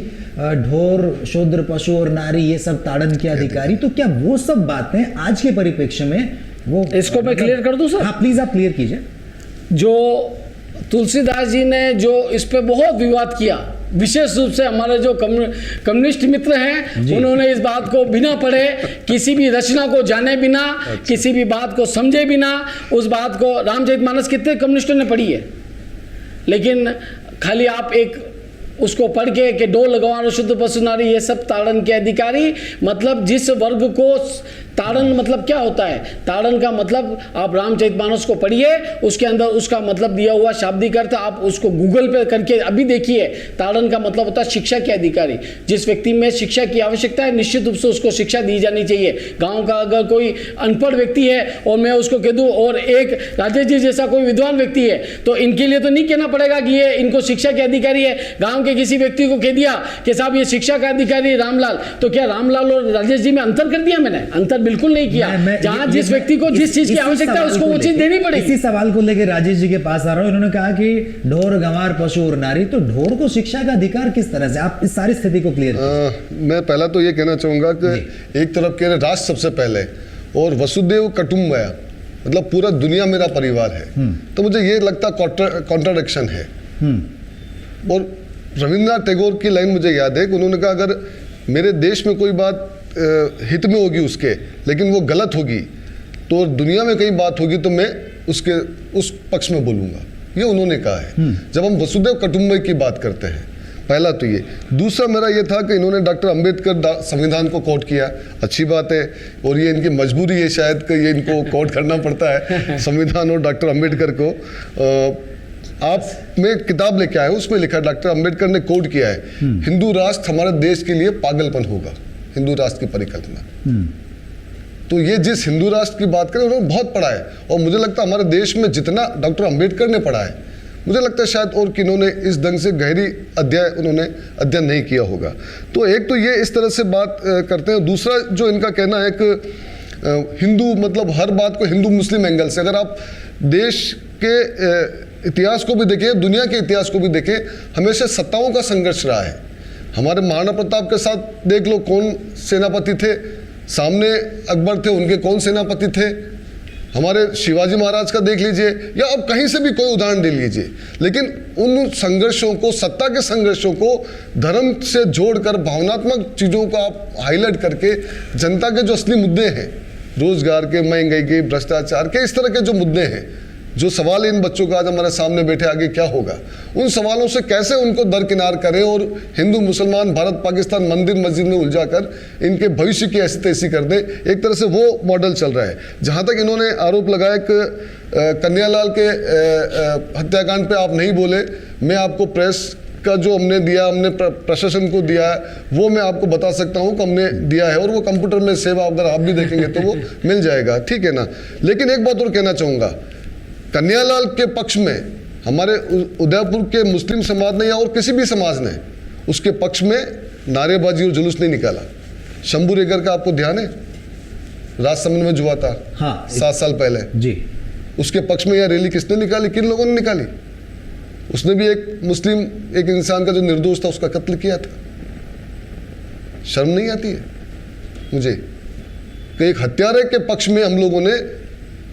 ढोर, शूद्र, पशु और नारी, ये सब ताड़न के अधिकारी। तो क्या वो सब बातें आज के परिप्रेक्ष्य में वो, इसको मैं क्लियर कर दूं सर? हाँ प्लीज आप क्लियर कीजिए। जो तुलसीदास जी ने जो इस पे बहुत विवाद किया, विशेष रूप से हमारे जो कम्युनिस्ट मित्र हैं, उन्होंने इस बात को बिना पढ़े, किसी भी रचना को जाने बिना, किसी भी बात को समझे बिना, उस बात को, रामचरितमानस कितने कम्युनिस्टों ने पढ़ी है, लेकिन खाली आप एक उसको पढ़ के कि डोल लगवानो शुद्ध पशु नारी, ये सब ताड़न के अधिकारी, मतलब जिस वर्ग को ताड़न मतलब क्या होता है? ताड़न का मतलब आप रामचरितमानस को पढ़िए, उसके अंदर उसका मतलब दिया हुआ शाब्दिक अर्थ आप उसको गूगल पे करके अभी देखिए। ताड़न का मतलब होता है शिक्षा के अधिकारी। जिस व्यक्ति में शिक्षा की आवश्यकता है, निश्चित रूप से उसको शिक्षा दी जानी चाहिए। गांव का अगर कोई अनपढ़ व्यक्ति है और मैं उसको कह दूं, और एक राजेश जी जैसा कोई विद्वान व्यक्ति है, तो इनके लिए तो नहीं कहना पड़ेगा कि ये इनको शिक्षा के अधिकारी है। गाँव के किसी व्यक्ति को कह दिया कि साहब ये शिक्षा का अधिकारी रामलाल, तो क्या रामलाल और राजेश जी में अंतर कर दिया? मैंने अंतर बिल्कुल नहीं किया। जहां जिस व्यक्ति को जिस चीज की आवश्यकता है उसको वो चीज देनी पड़ेगी। इसी सवाल को लेकर राजेश जी के पास आ रहा हूं। इन्होंने कहा कि ढोर, गंवार, पशु और नारी, तो ढोर को शिक्षा का अधिकार किस तरह से? आप इस सारी स्थिति को क्लियर कीजिए। मैं पहला तो ये कहना चाहूंगा कि एक तरफ कह रहे राष्ट्र सबसे पहले, और वसुदेव कुटुंबकम, मतलब पूरा दुनिया मेरा परिवार है, तो मुझे ये लगता कॉन्ट्राडिक्शन है। और रविंद्रनाथ टैगोर की लाइन मुझे याद है कि उन्होंने कहा, अगर मेरे देश में कोई बात हित में होगी उसके, लेकिन वो गलत होगी, तो दुनिया में कहीं बात होगी तो मैं उसके उस पक्ष में बोलूँगा। ये उन्होंने कहा है जब हम वसुधैव कुटुंबकम की बात करते हैं। पहला तो ये। दूसरा मेरा ये था कि इन्होंने डॉक्टर अंबेडकर संविधान को कोट किया, अच्छी बात है, और ये इनकी मजबूरी है शायद कि ये इनको कोट करना पड़ता है संविधान और डॉक्टर अंबेडकर को। आप मैं किताब लेके आया हूँ, उसमें लिखा डॉक्टर अंबेडकर ने कोट किया है, हिंदू राष्ट्र हमारे देश के लिए पागलपन होगा, हिंदू राष्ट्र की परिकल्पना। तो ये जिस हिंदू राष्ट्र की बात करें, उन्होंने बहुत पढ़ा है, और मुझे लगता है हमारे देश में जितना डॉक्टर अंबेडकर ने पढ़ा है, मुझे लगता है शायद और किन्होंने इस ढंग से गहरी उन्होंने अध्ययन नहीं किया होगा। तो एक तो ये इस तरह से बात करते हैं। दूसरा जो इनका कहना है कि हिंदू मतलब हर बात को हिंदू मुस्लिम एंगल से, अगर आप देश के इतिहास को भी देखें, दुनिया के इतिहास को भी देखें, हमेशा सत्ताओं का संघर्ष रहा है। हमारे महाराणा प्रताप के साथ देख लो कौन सेनापति थे, सामने अकबर थे, उनके कौन सेनापति थे। हमारे शिवाजी महाराज का देख लीजिए, या अब कहीं से भी कोई उदाहरण ले लीजिए, लेकिन उन संघर्षों को, सत्ता के संघर्षों को धर्म से जोड़कर भावनात्मक चीज़ों को आप हाईलाइट करके जनता के जो असली मुद्दे हैं, रोजगार के, महंगाई के, भ्रष्टाचार के, इस तरह के जो मुद्दे हैं, जो सवाल इन बच्चों का आज हमारे सामने बैठे, आगे क्या होगा, उन सवालों से कैसे उनको दरकिनार करें और हिंदू मुसलमान, भारत पाकिस्तान, मंदिर मस्जिद में उलझाकर इनके भविष्य की ऐसी तैसी कर दें। एक तरह से वो मॉडल चल रहा है। जहाँ तक इन्होंने आरोप लगाया कि कन्हैयालाल के हत्याकांड पे आप नहीं बोले, मैं आपको प्रेस का जो हमने दिया, हमने प्रशासन को दिया है, वो मैं आपको बता सकता हूँ कि हमने दिया है, और वो कंप्यूटर में सेव, अगर आप भी देखेंगे तो वो मिल जाएगा, ठीक है ना। लेकिन एक बात और कहना चाहूँगा, कन्हैयालाल के पक्ष में हमारे उदयपुर के मुस्लिम समाज ने या और किसी भी समाज ने उसके पक्ष में नारेबाजी और जुलूस नहीं निकाला। शंभू रेगर का आपको ध्यान है, राजसमंद में जुआ था, हाँ, 7 साल पहले जी, उसके पक्ष में यह रैली किसने निकाली, किन लोगों ने निकाली? उसने भी एक मुस्लिम, एक इंसान का जो निर्दोष था उसका कत्ल किया था। शर्म नहीं आती है मुझे कि एक हत्यारे के पक्ष में हम लोगों ने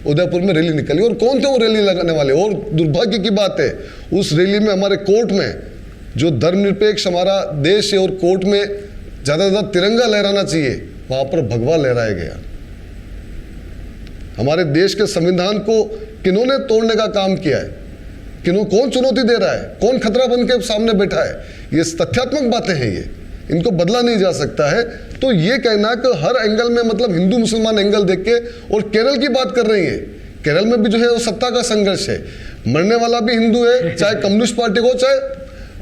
उदयपुर में रैली निकाली, और कौन थे वो रैली लगाने वाले? और दुर्भाग्य की बात है, उस रैली में हमारे कोर्ट में, जो धर्मनिरपेक्ष हमारा देश है और कोर्ट में ज़्यादा से ज़्यादा तिरंगा लहराना चाहिए, वहाँ पर भगवा लहराया गया। हमारे देश के संविधान को किन्होंने तोड़ने का काम किया है? कौन चुनौती दे रहा है? कौन खतरा बन के सामने बैठा है? ये तथ्यात्मक बातें हैं, ये इनको बदला नहीं जा सकता है। तो ये कहना कि हर एंगल में, मतलब हिंदू मुसलमान एंगल देख के, और केरल की बात कर रही है, केरल में भी जो है वो सत्ता का संघर्ष है। मरने वाला भी हिंदू है, चाहे कम्युनिस्ट पार्टी को, चाहे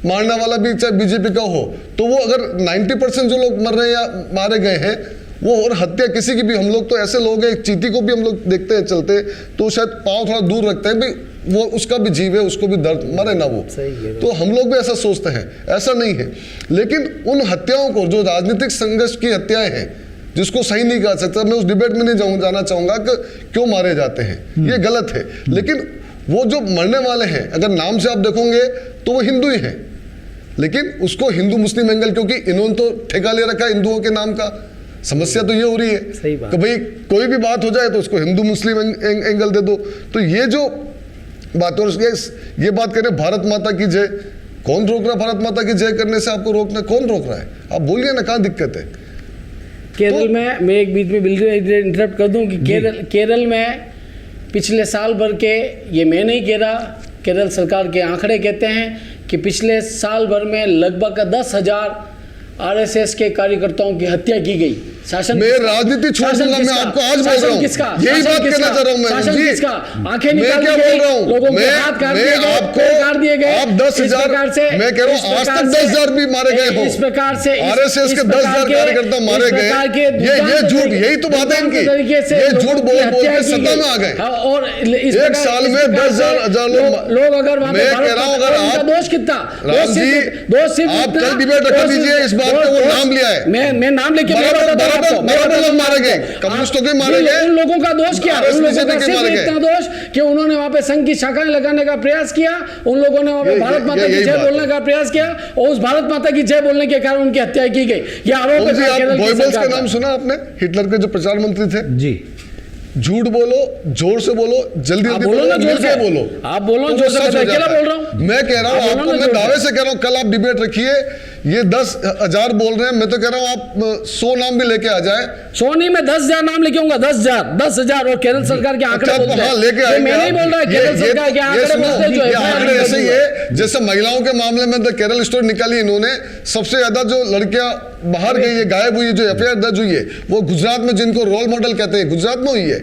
मारने वाला भी चाहे बीजेपी का हो। तो वो अगर 90% जो लोग मर रहे हैं या मारे गए हैं, वो और हत्या किसी की भी, हम लोग तो ऐसे लोग हैं, चींटी को भी हम लोग देखते हैं चलते तो शायद पाँव थोड़ा दूर रखते हैं, भाई वो उसका भी जीव है, उसको भी दर्द, मरे ना वो। तो हम लोग भी ऐसा सोचते हैं, ऐसा नहीं है। लेकिन उन हत्याओं को, जो राजनीतिक संघर्ष की हत्याएं हैं, जिसको सही नहीं कहा सकता, मैं उस डिबेट में नहीं जाना चाहूंगा कि क्यों मारे जाते हैं, ये गलत है। लेकिन वो जो मरने वाले हैं, अगर नाम से आप देखोगे तो वो हिंदू ही हैं, लेकिन उसको हिंदू मुस्लिम एंगल, क्योंकि इन्होंने तो ठेका ले रखा है हिंदुओं के नाम का। समस्या तो ये हो रही है कि भाई कोई भी बात हो जाए तो उसको हिंदू मुस्लिम एंगल दे दो। तो ये जो बात, और ये बात करें भारत माता की जय, कौन रोक रहा है भारत माता की जय करने से? आपको रोकना कौन रोक रहा है? आप बोलिए ना, कहाँ दिक्कत है? केरल में, मैं एक बीच में बिल्कुल इंटरप्ट कर दूं कि केरल में पिछले साल भर के, ये मैं नहीं कह रहा, केरल सरकार के आंकड़े कहते हैं कि पिछले साल भर में लगभग 10,000 आरएसएस के कार्यकर्ताओं की हत्या की गई। शासन, मैं राजनीति छोड़ दूंगा, मैं आपको आज बोल रहा हूँ, यही बात कहना चाह रहा हूँ मैं जी। आंखें निकाल दी गई, लोगों के हाथ काट दिए गए, पैर काट दिए गए। आप 10,000, मैं कह रहा हूँ आज तक 10,000 भी मारे गए हो। इस प्रकार से आरएसएस के 10,000 कार्यकर्ता मारे गए, ये झूठ, यही तो बात है इनकी, ये झूठ बोल बोल के सत्ता में आ गए। और एक साल में 10,000 लोग, अगर मैं कह रहा हूँ, अगर आप दोष कितना, राम जी, आप कल डिबेट रखा दीजिए, इस बात का वो नाम लिया है, मैं नाम लेके बराबर लोग मारे गए, कम्युनिस्टों के मारे गए। उन लोगों का दोष क्या? उन लोगों का सिर्फ इतना दोष कि उन्होंने वहां पे संघ की शाखाएं लगाने का प्रयास किया, उन लोगों ने वहां पे भारत माता की जय बोलने का प्रयास किया, और उस भारत माता की जय बोलने के कारण उनकी हत्या की गई। ये आरोप है। गोयबल्स का नाम सुना आपने? हिटलर के जो प्रचार मंत्री थे जी। झूठ बोलो, जोर से बोलो, जल्दी जल्दी बोलो, जोर से बोलो, आप बोलो जोर से। अकेला बोल रहा हूं मैं, कह रहा हूं आपको, मैं दावे से कह रहा हूं, कल आप डिबेट रखिए, ये 10,000 बोल रहे हैं, मैं तो कह रहा हूं आप 100 नाम भी लेके आ जाए। 100 नहीं, मैं 10,000 नाम लेके आऊंगा, 10,000 और केरल सरकार के आंकड़े बोलते हैं। लेके आएंगे, मैं नहीं बोल रहा, केरल सरकार के आंकड़े बोलते हैं, जो आंकड़े ऐसे ही है जैसे महिलाओं के मामले में द केरल स्टोरी निकाली इन्होंने, सबसे ज्यादा जो लड़कियां बाहर गई है, गायब हुई है, जो एफआईआर दर्ज हुई है, वो गुजरात में, जिनको रोल मॉडल कहते हैं, गुजरात में हुई है।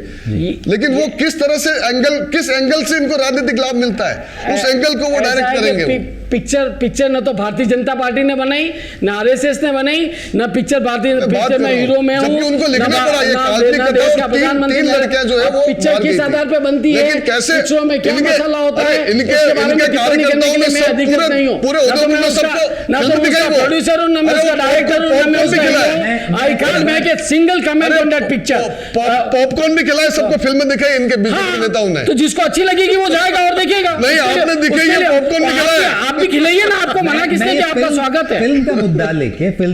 लेकिन वो किस तरह से एंगल, किस एंगल से इनको राजनीतिक लाभ मिलता है, उस एंगल को वो डायरेक्ट करेंगे। पिक्चर न तो भारतीय जनता पार्टी ने बनाई, न आरएसएस ने बनाई, न पिक्चर पिक्चर में हीरो में हूं, उनको लिखना पड़ा ये काल्पनिक कथा, और तीन लड़कियां जो है वो पिक्चर किस आधार पे बनती है, लेकिन कैसे पिक्चरों में क्या मसाला होता है, इनके कार्यकर्ताओं ने मैं अधिकृत नहीं हूं, पूरे उद्योग में सबको प्रोड्यूसर हूं, न मैं उसका डायरेक्टर पॉपकॉर्न भी खिलाया। I can't make a single comment on that picture. Popcorn भी खिलाया, सबको फिल्में दिखाई इनके बीजेपी के नेताओं ने। तो जिसको अच्छी लगेगी वो जाएगा और देखेगा। नहीं, आपने दिखाई है, पॉपकॉर्न भी खिलाया। आप भी खिलाइए ना, आपको मना किसने किया? आपका स्वागत है। फिल्म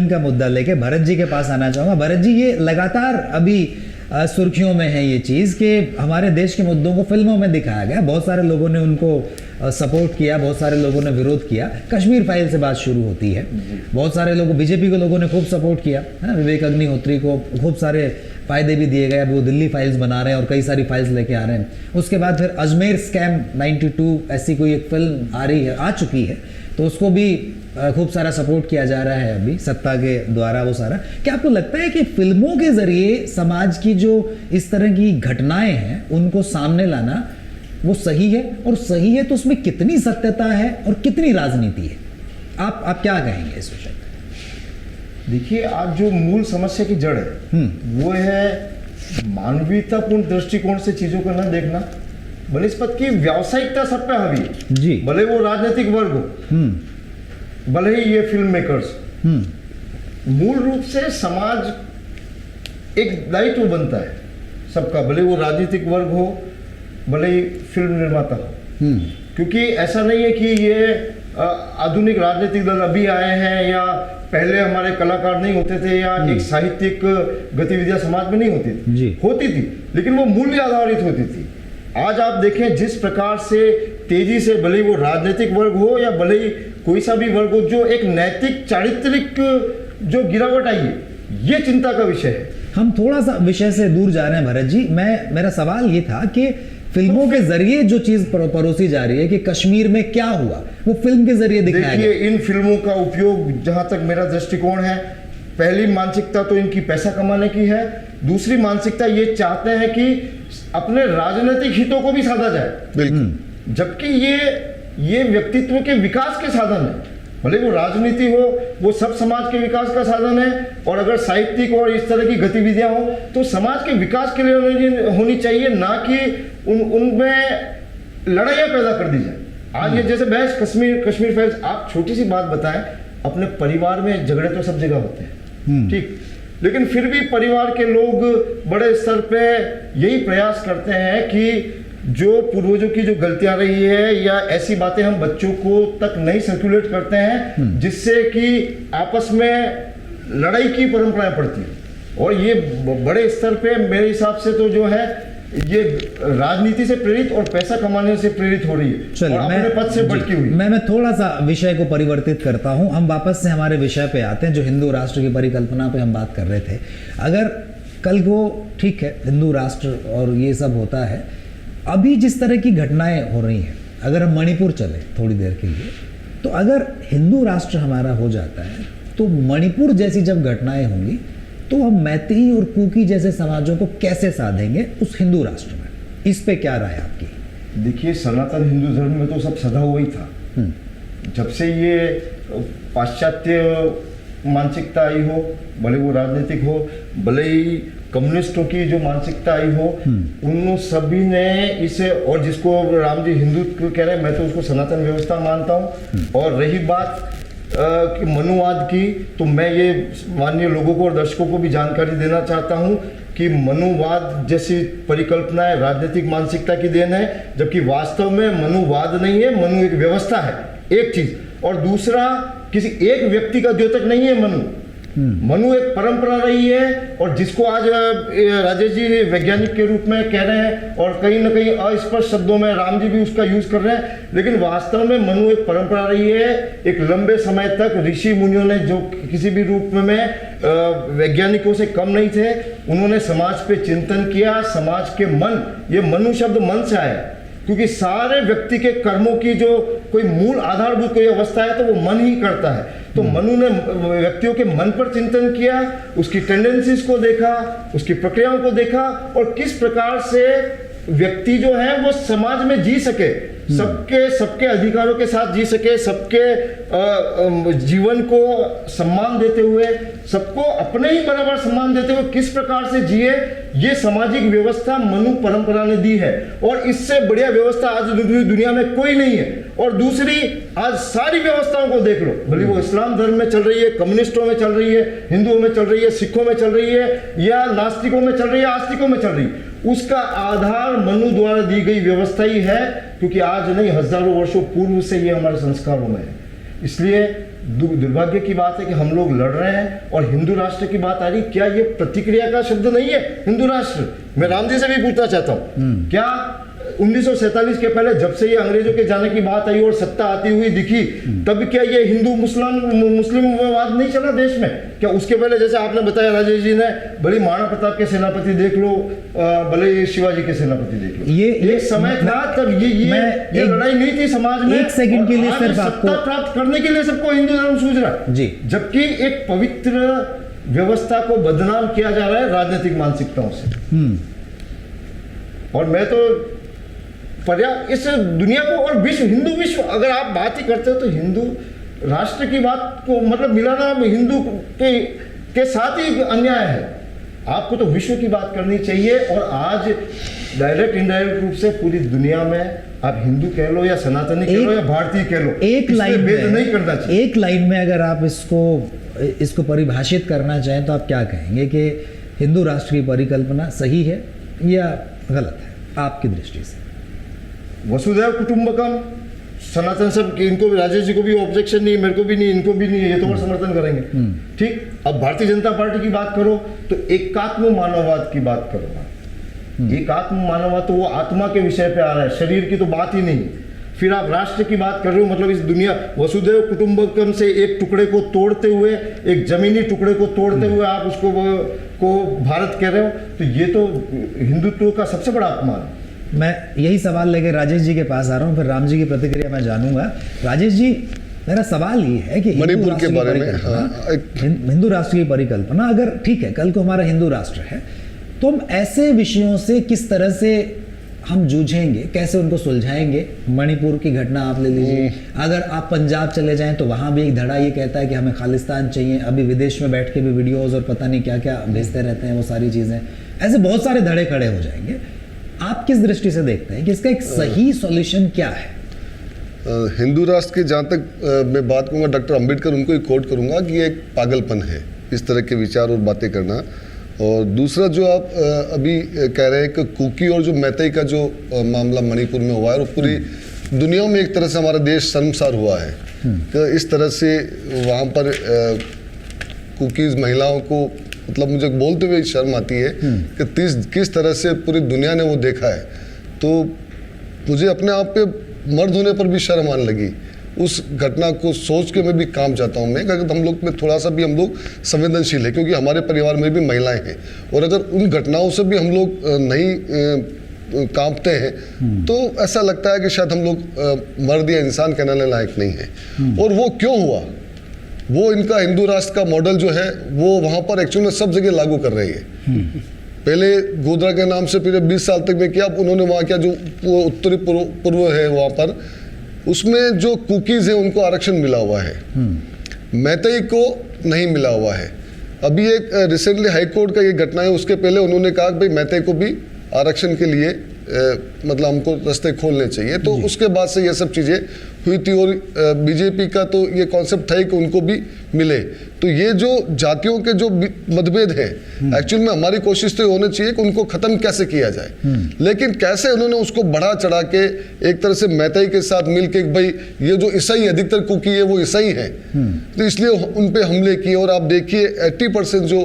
का मुद्दा लेके भरत जी के पास आना चाहूंगा। भरत जी, ये लगातार अभी सुर्खियों में है ये चीज़ कि हमारे देश के मुद्दों को फिल्मों में दिखाया गया। बहुत सारे लोगों ने उनको सपोर्ट किया, बहुत सारे लोगों ने विरोध किया। कश्मीर फाइल से बात शुरू होती है। बहुत सारे लोगों, बीजेपी के लोगों ने खूब सपोर्ट किया है। विवेक अग्निहोत्री को खूब सारे फायदे भी दिए गए। अब वो दिल्ली फाइल्स बना रहे हैं और कई सारी फाइल्स लेके आ रहे हैं। उसके बाद फिर अजमेर स्कैम 92 ऐसी कोई एक फिल्म आ चुकी है, तो उसको भी खूब सारा सपोर्ट किया जा रहा है अभी सत्ता के द्वारा वो सारा। क्या आपको लगता है कि फिल्मों के जरिए समाज की जो इस तरह की घटनाएं हैं उनको सामने लाना वो सही है? और सही है तो उसमें कितनी सत्यता है और कितनी राजनीति है? आप क्या कहेंगे इस विषय पे? देखिए, आज जो मूल समस्या की जड़ है वो है मानवीयतापूर्ण दृष्टिकोण से चीजों को न देखना। बनस्पत की व्यावसायिकता सब पे हावी है जी। भले वो राजनीतिक वर्ग हो, भले ही ये फिल्म मेकर्स। मूल रूप से समाज एक दायित्व बनता है सबका, भले वो राजनीतिक वर्ग हो, भले ही फिल्म निर्माता हो। क्योंकि ऐसा नहीं है कि ये आधुनिक राजनीतिक दल अभी आए हैं या पहले हमारे कलाकार नहीं होते थे या एक साहित्यिक गतिविधियां समाज में नहीं होती थी, होती थी, लेकिन वो मूल्य आधारित होती थी। आज आप देखें जिस प्रकार से तेजी से, भले ही वो राजनीतिक वर्ग हो या भले ही कोई सा भी वर्ग हो, जो एक नैतिक चारित्रिक जो गिरावट आई है, ये चिंता का विषय है। हम थोड़ा सा विषय से दूर जा रहे हैं भरत जी। मेरा सवाल ये था कि फिल्मों के जरिए जो चीज परोसी जा रही है कि कश्मीर में क्या हुआ, वो फिल्म के जरिए दिखाया गया। देखिए, इन फिल्मों का उपयोग, जहां तक मेरा दृष्टिकोण है, पहली मानसिकता तो इनकी पैसा कमाने की है। दूसरी मानसिकता ये चाहते हैं कि अपने राजनीतिक हितों को भी साधा जाए, बिल्कुल। जबकि ये व्यक्तित्व के विकास के साधन है। भले वो राजनीति हो, वो सब समाज के विकास का साधन है। और अगर साहित्यिक और इस तरह की गतिविधियां हो तो समाज के विकास के लिए होनी चाहिए, ना कि उनमें लड़ाइयां पैदा कर दी जाए। आज ये जैसे बहस कश्मीर फाइल्स, आप छोटी सी बात बताएं, अपने परिवार में झगड़े तो सब जगह होते हैं, ठीक, लेकिन फिर भी परिवार के लोग बड़े स्तर पे यही प्रयास करते हैं कि जो पूर्वजों की जो गलतियां रही है या ऐसी बातें हम बच्चों को तक नहीं सर्कुलेट करते हैं जिससे कि आपस में लड़ाई की परंपराएं पड़ती है। और ये बड़े स्तर पे मेरे हिसाब से तो जो है ये राजनीति से प्रेरित और पैसा कमाने से प्रेरित हो रही है और अपने पद से भटकी हुई। मैं थोड़ा सा विषय को परिवर्तित करता हूं। हम वापस से हमारे विषय पे आते हैं, जो हिंदू राष्ट्र की परिकल्पना पे हम बात कर रहे थे। अगर कल को, ठीक है, हिंदू राष्ट्र और ये सब होता है, अभी जिस तरह की घटनाएं हो रही हैं, अगर हम मणिपुर चले थोड़ी देर के लिए, तो अगर हिंदू राष्ट्र हमारा हो जाता है तो मणिपुर जैसी जब घटनाएं होंगी तो हम मैतेई और कुकी जैसे समाजों को कैसे साधेंगे उस हिंदू राष्ट्र में? इस पे क्या राय आपकी? देखिए, सनातन हिंदू धर्म में तो सब सदा हुआ ही था। जब से ये पाश्चात्य मानसिकता आई हो, भले वो राजनीतिक हो, भले ही कम्युनिस्टों की जो मानसिकता आई हो, उन सभी ने इसे, और जिसको राम जी हिंदुत्व कह रहे हैं, मैं तो उसको सनातन व्यवस्था मानता हूँ। और रही बात कि मनुवाद की, तो मैं ये माननीय लोगों को और दर्शकों को भी जानकारी देना चाहता हूँ कि मनुवाद जैसी परिकल्पनाएं राजनीतिक मानसिकता की देन है, जबकि वास्तव में मनुवाद नहीं है, मनु एक व्यवस्था है, एक चीज। और दूसरा, किसी एक व्यक्ति का द्योतक नहीं है मनु। मनु एक परंपरा रही है, और जिसको आज राजेश जी वैज्ञानिक के रूप में कह रहे हैं और कहीं ना कहीं अस्पष्ट शब्दों में राम जी भी उसका यूज कर रहे हैं, लेकिन वास्तव में मनु एक परंपरा रही है। एक लंबे समय तक ऋषि मुनियों ने, जो किसी भी रूप में वैज्ञानिकों से कम नहीं थे, उन्होंने समाज पे चिंतन किया। समाज के मन, ये मनु शब्द मन से आया, क्योंकि सारे व्यक्ति के कर्मों की जो कोई मूल आधारभूत कोई अवस्था है तो वो मन ही करता है। तो मनु ने व्यक्तियों के मन पर चिंतन किया, उसकी टेंडेंसीज को देखा, उसकी प्रक्रियाओं को देखा, और किस प्रकार से व्यक्ति जो है वो समाज में जी सके, सबके अधिकारों के साथ जी सके, सबके जीवन को सम्मान देते हुए, सबको अपने ही बराबर सम्मान देते हुए किस प्रकार से जिए, ये सामाजिक व्यवस्था मनु परंपरा ने दी है और इससे बढ़िया व्यवस्था आज दुनिया में कोई नहीं है। और दूसरी, आज सारी व्यवस्थाओं को देख लो, भले वो इस्लाम धर्म में चल रही है, कम्युनिस्टों में चल रही है, हिंदुओं में चल रही है, सिखों में चल रही है, या नास्तिकों में चल रही है, आस्तिकों में चल रही है, उसका आधार मनु द्वारा दी गई व्यवस्था ही है, क्योंकि आज नहीं हजारों वर्षों पूर्व से ये हमारे संस्कारों में है। इसलिए दुर्भाग्य की बात है कि हम लोग लड़ रहे हैं और हिंदू राष्ट्र की बात आ रही, क्या ये प्रतिक्रिया का शब्द नहीं है हिंदू राष्ट्र? मैं राम जी से भी पूछना चाहता हूँ, क्या 1947 के पहले जब से ये अंग्रेजों के जाने की बात आई और सत्ता आती हुई दिखी, तब क्या ये हिंदू मुस्लिम वाद नहीं चला देश में? क्या उसके पहले, जैसे आपने बताया राजेश जी ने, भले महाराणा प्रताप के सेनापति देख लो, भले शिवाजी के सेनापति देख लो, ये एक समय था तब ये लड़ाई नहीं थी समाज में। एक सेकंड के लिए सिर्फ आपको सत्ता प्राप्त करने के लिए सबको हिंदू धर्म सूझ रहा है जी, जबकि एक पवित्र व्यवस्था को बदनाम किया जा रहा है राजनीतिक मानसिकताओं से। और मैं तो इस दुनिया को और विश्व, हिंदू विश्व, अगर आप बात ही करते हो तो हिंदू राष्ट्र की बात को मतलब मिलाना हिंदू के साथ ही अन्याय है। आपको तो विश्व की बात करनी चाहिए। और आज डायरेक्ट इनडायरेक्ट रूप से पूरी दुनिया में आप हिंदू कह लो या सनातनी कह लो या भारतीय कह लो, एक लाइन भेद नहीं करना चाहिए। एक लाइन में अगर आप इसको परिभाषित करना चाहें तो आप क्या कहेंगे कि हिंदू राष्ट्र की परिकल्पना सही है या गलत है आपकी दृष्टि से? वसुधैव कुटुंबकम, सनातन सब, इनको भी, राजेश जी को भी ऑब्जेक्शन नहीं, मेरे को भी नहीं, इनको भी नहीं, ये तो समर्थन करेंगे। ठीक, अब भारतीय जनता पार्टी की बात करो तो एकात्म मानववाद की बात करो ना। एकात्म मानववाद तो वो आत्मा के विषय पे आ रहा है, शरीर की तो बात ही नहीं। फिर आप राष्ट्र की बात कर रहे हो, मतलब इस दुनिया वसुधैव कुटुंबकम से एक टुकड़े को तोड़ते हुए, एक जमीनी टुकड़े को तोड़ते हुए आप उसको भारत कह रहे हो, तो ये तो हिंदुत्व का सबसे बड़ा अपमान है। मैं यही सवाल लेकर राजेश जी के पास आ रहा हूँ, फिर राम जी की प्रतिक्रिया मैं जानूंगा। राजेश जी, मेरा सवाल ये है कि मणिपुर के बारे में हिंदू राष्ट्र की परिकल्पना, अगर ठीक है कल को हमारा हिंदू राष्ट्र है, तो हम ऐसे विषयों से किस तरह से हम जूझेंगे, कैसे उनको सुलझाएंगे? मणिपुर की घटना आप ले लीजिए, अगर आप पंजाब चले जाएं तो वहाँ भी एक धड़ा ये कहता है कि हमें खालिस्तान चाहिए। अभी विदेश में बैठ के भी वीडियोज़ और पता नहीं क्या क्या भेजते रहते हैं, वो सारी चीज़ें, ऐसे बहुत सारे धड़े खड़े हो जाएंगे। आप किस दृष्टि से देखते हैं कि इसका एक सही सॉल्यूशन क्या है? हिंदू राष्ट्र की जहाँ तक मैं बात करूँगा, डॉक्टर अंबेडकर, उनको ही कोट करूँगा कि ये एक पागलपन है इस तरह के विचार और बातें करना। और दूसरा जो आप अभी कह रहे हैं कि कुकी और जो मैतेई का जो मामला मणिपुर में हुआ है, और पूरी दुनिया में एक तरह से हमारा देश शर्मसार हुआ है कि इस तरह से वहाँ पर कुकीज़ महिलाओं को, मतलब मुझे बोलते हुए शर्म आती है कि किस तरह से पूरी दुनिया ने वो देखा है। तो मुझे अपने आप पे मर्द होने पर भी शर्म आने लगी उस घटना को सोच के। मैं भी काम चाहता हूँ मैं कि अगर हम लोग में थोड़ा सा भी हम लोग संवेदनशील है, क्योंकि हमारे परिवार में भी महिलाएं हैं, और अगर उन घटनाओं से भी हम लोग नहीं कांपते हैं तो ऐसा लगता है कि शायद हम लोग मर्द या इंसान कहने लायक नहीं है। और वो क्यों हुआ? वो इनका हिंदू राष्ट्र का मॉडल जो है वो वहाँ पर एक्चुअल में सब जगह लागू कर रही है। पहले गोधरा के नाम से फिर 20 साल तक में किया, उन्होंने वहाँ क्या जो उत्तरी पूर्व है वहाँ पर, उसमें जो कुकीज़ हैं उनको आरक्षण मिला हुआ है, मैतेई को नहीं मिला हुआ है। अभी एक रिसेंटली हाई कोर्ट का ये घटना है, उसके पहले उन्होंने कहा कि भाई मैतेई को भी आरक्षण के लिए मतलब हमको रास्ते खोलने चाहिए। तो उसके बाद से ये सब चीज़ें हुई थी। और बीजेपी का तो ये कॉन्सेप्ट था कि उनको भी मिले। तो ये जो जातियों के जो मतभेद है, एक्चुअल में हमारी कोशिश तो होनी चाहिए कि उनको ख़त्म कैसे किया जाए, लेकिन कैसे उन्होंने उसको बढ़ा चढ़ा के एक तरह से मैतेई के साथ मिल के, भाई ये जो ईसाई अधिकतर कुकी है वो ईसाई है, तो इसलिए उन पर हमले किए। और आप देखिए 80% जो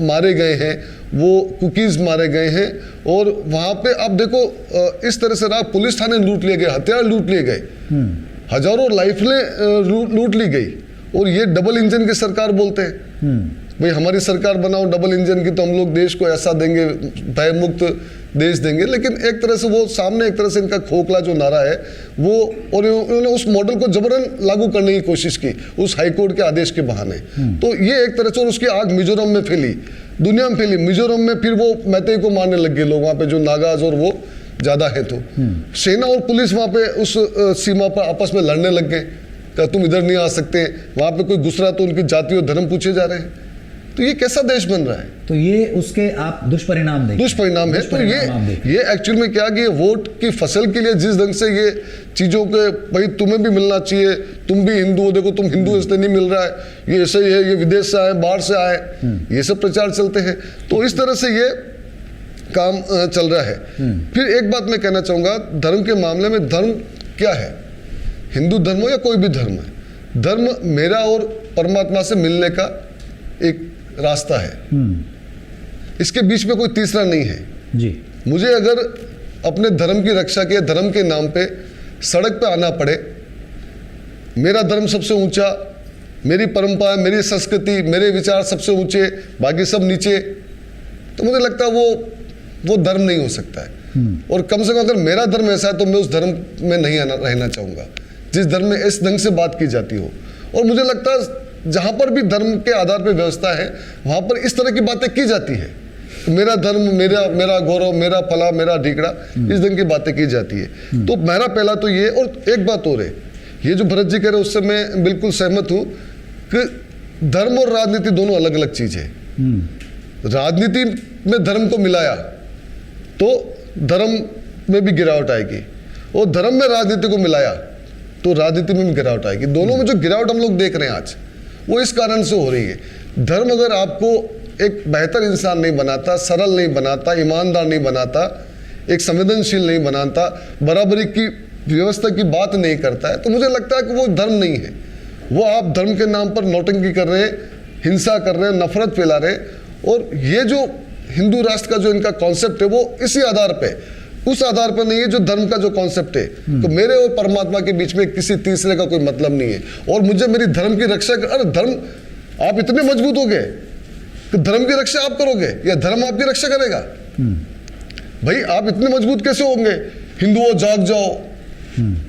मारे गए हैं वो कुकीज़ मारे गए हैं। और वहाँ पे आप देखो इस तरह से पुलिस थाने लूट लिए गए, हथियार लूट लिए गए, हजारों राइफलें लूट ली गई। और ये डबल इंजन की सरकार बोलते हैं, भाई हमारी सरकार बनाओ डबल इंजन की, तो हम लोग देश को ऐसा देंगे, भय मुक्त देश देंगे। लेकिन एक तरह से वो सामने एक तरह से इनका खोखला जो नारा है वो, और उन्होंने उस मॉडल को जबरन लागू करने की कोशिश की उस हाईकोर्ट के आदेश के बहाने। तो ये एक तरह से, और उसकी आग मिजोरम में फैली, दुनिया में फैली। मिजोरम में फिर वो मैतेई को मारने लग गए लोग, वहाँ पे जो नागाज और वो ज़्यादा है, तो सेना और पुलिस वहाँ पे उस सीमा पर आपस में लड़ने लग गए। कि तुम इधर नहीं आ सकते, वहाँ पे कोई घुस रहा तो उनकी जाति और धर्म पूछे जा रहे हैं। तो ये कैसा देश बन रहा है? तो ये उसके आप दुष्परिणाम देखें। दुष्परिणाम है। तो ये एक्चुअल में क्या कि ये वोट की फसल के लिए जिस ढंग से ये चीज़ों के, भाई तुम्हें भी मिलना चाहिए, तुम भी हिंदू हो, देखो तुम हिंदू इसलिए नहीं मिल रहा है, ये ऐसे ही है, ये विदेश से आए, बाहर से आए, ये सब प्रचार चलते हैं। तो इस तरह से ये काम चल रहा है। फिर एक बात मैं कहना चाहूँगा, धर्म के मामले में धर्म क्या है? हिंदू धर्म हो या कोई भी धर्म है, धर्म मेरा और परमात्मा से मिलने का एक रास्ता है। इसके बीच में कोई तीसरा नहीं है जी। मुझे अगर अपने धर्म की रक्षा के, धर्म के नाम पे सड़क पे आना पड़े, मेरा धर्म सबसे ऊंचा, मेरी परंपरा, मेरी संस्कृति, मेरे विचार सबसे ऊंचे, बाकी सब नीचे, तो मुझे लगता है वो धर्म नहीं हो सकता है। और कम से कम अगर मेरा धर्म ऐसा है तो मैं उस धर्म में नहीं रहना चाहूँगा जिस धर्म में इस ढंग से बात की जाती हो। और मुझे लगता है जहाँ पर भी धर्म के आधार पर व्यवस्था है वहाँ पर इस तरह की बातें की जाती है, मेरा धर्म, मेरा गौरव, मेरा फला, मेरा ढीकड़ा, इस ढंग की बातें की जाती है। तो मेरा पहला तो ये, और एक बात और है, ये जो भरत जी कह रहे हैं उससे मैं बिल्कुल सहमत हूँ कि धर्म और राजनीति दोनों अलग अलग चीज़ है। राजनीति में धर्म को मिलाया तो धर्म में भी गिरावट आएगी, और धर्म में राजनीति को मिलाया तो राजनीति में भी गिरावट आएगी। दोनों में जो गिरावट हम लोग देख रहे हैं आज, वो इस कारण से हो रही है। धर्म अगर आपको एक बेहतर इंसान नहीं बनाता, सरल नहीं बनाता, ईमानदार नहीं बनाता, एक संवेदनशील नहीं बनाता, बराबरी की व्यवस्था की बात नहीं करता है, तो मुझे लगता है कि वो धर्म नहीं है। वो आप धर्म के नाम पर नौटंकी कर रहे हैं, हिंसा कर रहे हैं, नफरत फैला रहे हैं। और ये जो हिंदू राष्ट्र का जो इनका कॉन्सेप्ट है वो इसी आधार पे, उस आधार पर नहीं है जो धर्म का जो कॉन्सेप्ट है। तो मेरे और परमात्मा के बीच में किसी तीसरे का कोई मतलब नहीं है। और मुझे मेरी धर्म की रक्षा अरे धर्म, आप इतने मजबूत हो गए कि धर्म की रक्षा आप करोगे या धर्म आपकी रक्षा करेगा? भाई आप इतने मजबूत कैसे होंगे? हिंदुओं जाग जाओ,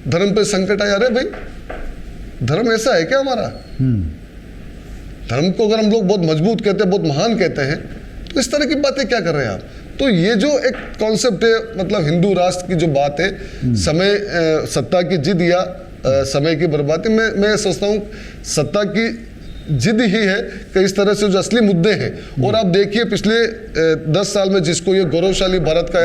धर्म पे संकट आया। अरे भाई धर्म ऐसा है क्या हमारा? धर्म को अगर हम लोग बहुत मजबूत कहते हैं, बहुत महान कहते हैं, तो इस तरह की बातें क्या कर रहे हैं आप? तो ये जो एक कॉन्सेप्ट है, मतलब हिंदू राष्ट्र की जो बात है, समय, सत्ता की जिद या समय की बर्बादी, मैं सोचता हूँ सत्ता की जिद ही है कि इस तरह से जो असली मुद्दे हैं। और आप देखिए पिछले 10 साल में जिसको ये गौरवशाली भारत का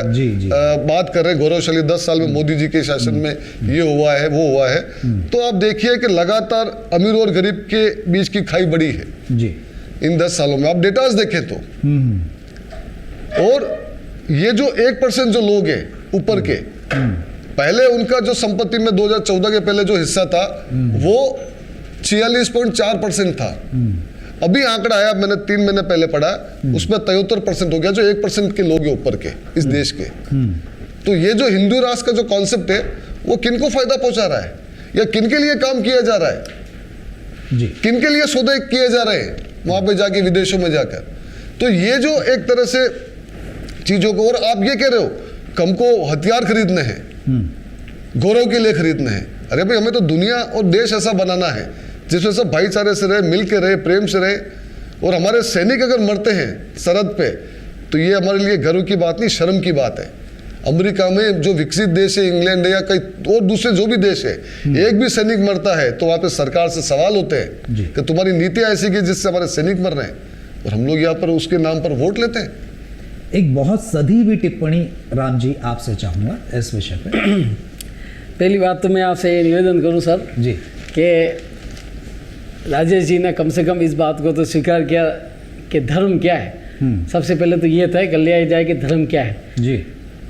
बात कर रहे हैं, गौरवशाली 10 साल में मोदी जी के शासन में ये हुआ है, वो हुआ है, तो आप देखिए कि लगातार अमीर और गरीब के बीच की खाई बढ़ी है जी इन 10 सालों में। आप डेटाज देखें तो, और ये जो 1% जो लोग हैं ऊपर के, पहले उनका जो संपत्ति में 2014 के पहले जो हिस्सा था वो 46.4% था। अभी आंकड़ा आया, मैंने 3 महीने पहले पढ़ा, उसमें 73% हो गया, जो 1% के लोग हैं ऊपर के इस देश के। तो ये जो हिंदू राष्ट्र का जो कॉन्सेप्ट है वो किनको फायदा पहुंचा रहा है या किनके लिए काम किया जा रहा है जी, किनके लिए सौदे किए जा रहे हैं वहां पे जाके, विदेशों में जाकर? तो ये जो एक तरह से चीजों को, और आप ये कह रहे हो हमको हथियार खरीदने हैं, गौरव के लिए खरीदने हैं। अरे भाई हमें तो दुनिया और देश ऐसा बनाना है जिसमें सब भाईचारे से रहे, मिल के रहे, प्रेम से रहे। और हमारे सैनिक अगर मरते हैं सरहद पे तो ये हमारे लिए गर्व की बात नहीं, शर्म की बात है। अमेरिका में जो विकसित देश है, इंग्लैंड है या कई और दूसरे जो भी देश है, एक भी सैनिक मरता है तो वहाँ पे सरकार से सवाल होते हैं कि तुम्हारी नीतियाँ ऐसी की जिससे हमारे सैनिक मर रहे हैं, और हम लोग यहाँ पर उसके नाम पर वोट लेते हैं। एक बहुत सधी हुई टिप्पणी राम जी आपसे चाहूँगा इस विषय पे। पहली बात तो मैं आपसे ये निवेदन करूं सर जी कि राजेश जी ने कम से कम इस बात को तो स्वीकार किया कि धर्म क्या है। सबसे पहले तो ये तय कर लिया जाए कि धर्म क्या है जी।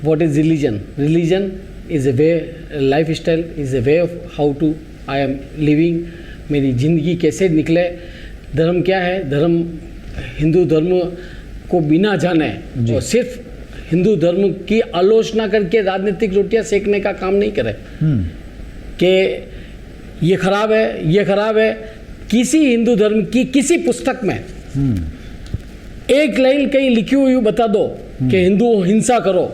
What is religion? Religion is a way, life style is a way of how to I am living, मेरी ज़िंदगी कैसे निकले। धर्म क्या है? धर्म हिंदू धर्म को बिना जाने और सिर्फ हिंदू धर्म की आलोचना करके राजनीतिक रोटियां सेकने का काम नहीं करे कि ये खराब है, ये खराब है। किसी हिंदू धर्म की किसी पुस्तक में एक लाइन कहीं लिखी हुई बता दो कि हिंदू हिंसा करो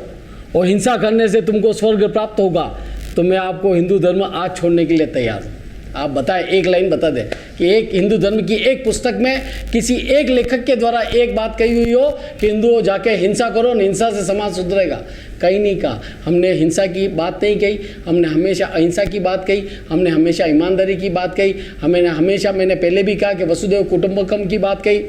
और हिंसा करने से तुमको स्वर्ग प्राप्त होगा, तो मैं आपको हिंदू धर्म आज छोड़ने के लिए तैयार हूँ। आप बताएं, एक लाइन बता दें कि एक हिंदू धर्म की एक पुस्तक में किसी एक लेखक के द्वारा एक बात कही हुई हो कि हिंदुओं जाके हिंसा करो, हिंसा से समाज सुधरेगा। कहीं नहीं कहा। हमने हिंसा की बात नहीं कही, हमने हमेशा अहिंसा की बात कही, हमने हमेशा ईमानदारी की बात कही, मैंने पहले भी कहा कि वसुदेव कुटुंबकम की बात कही,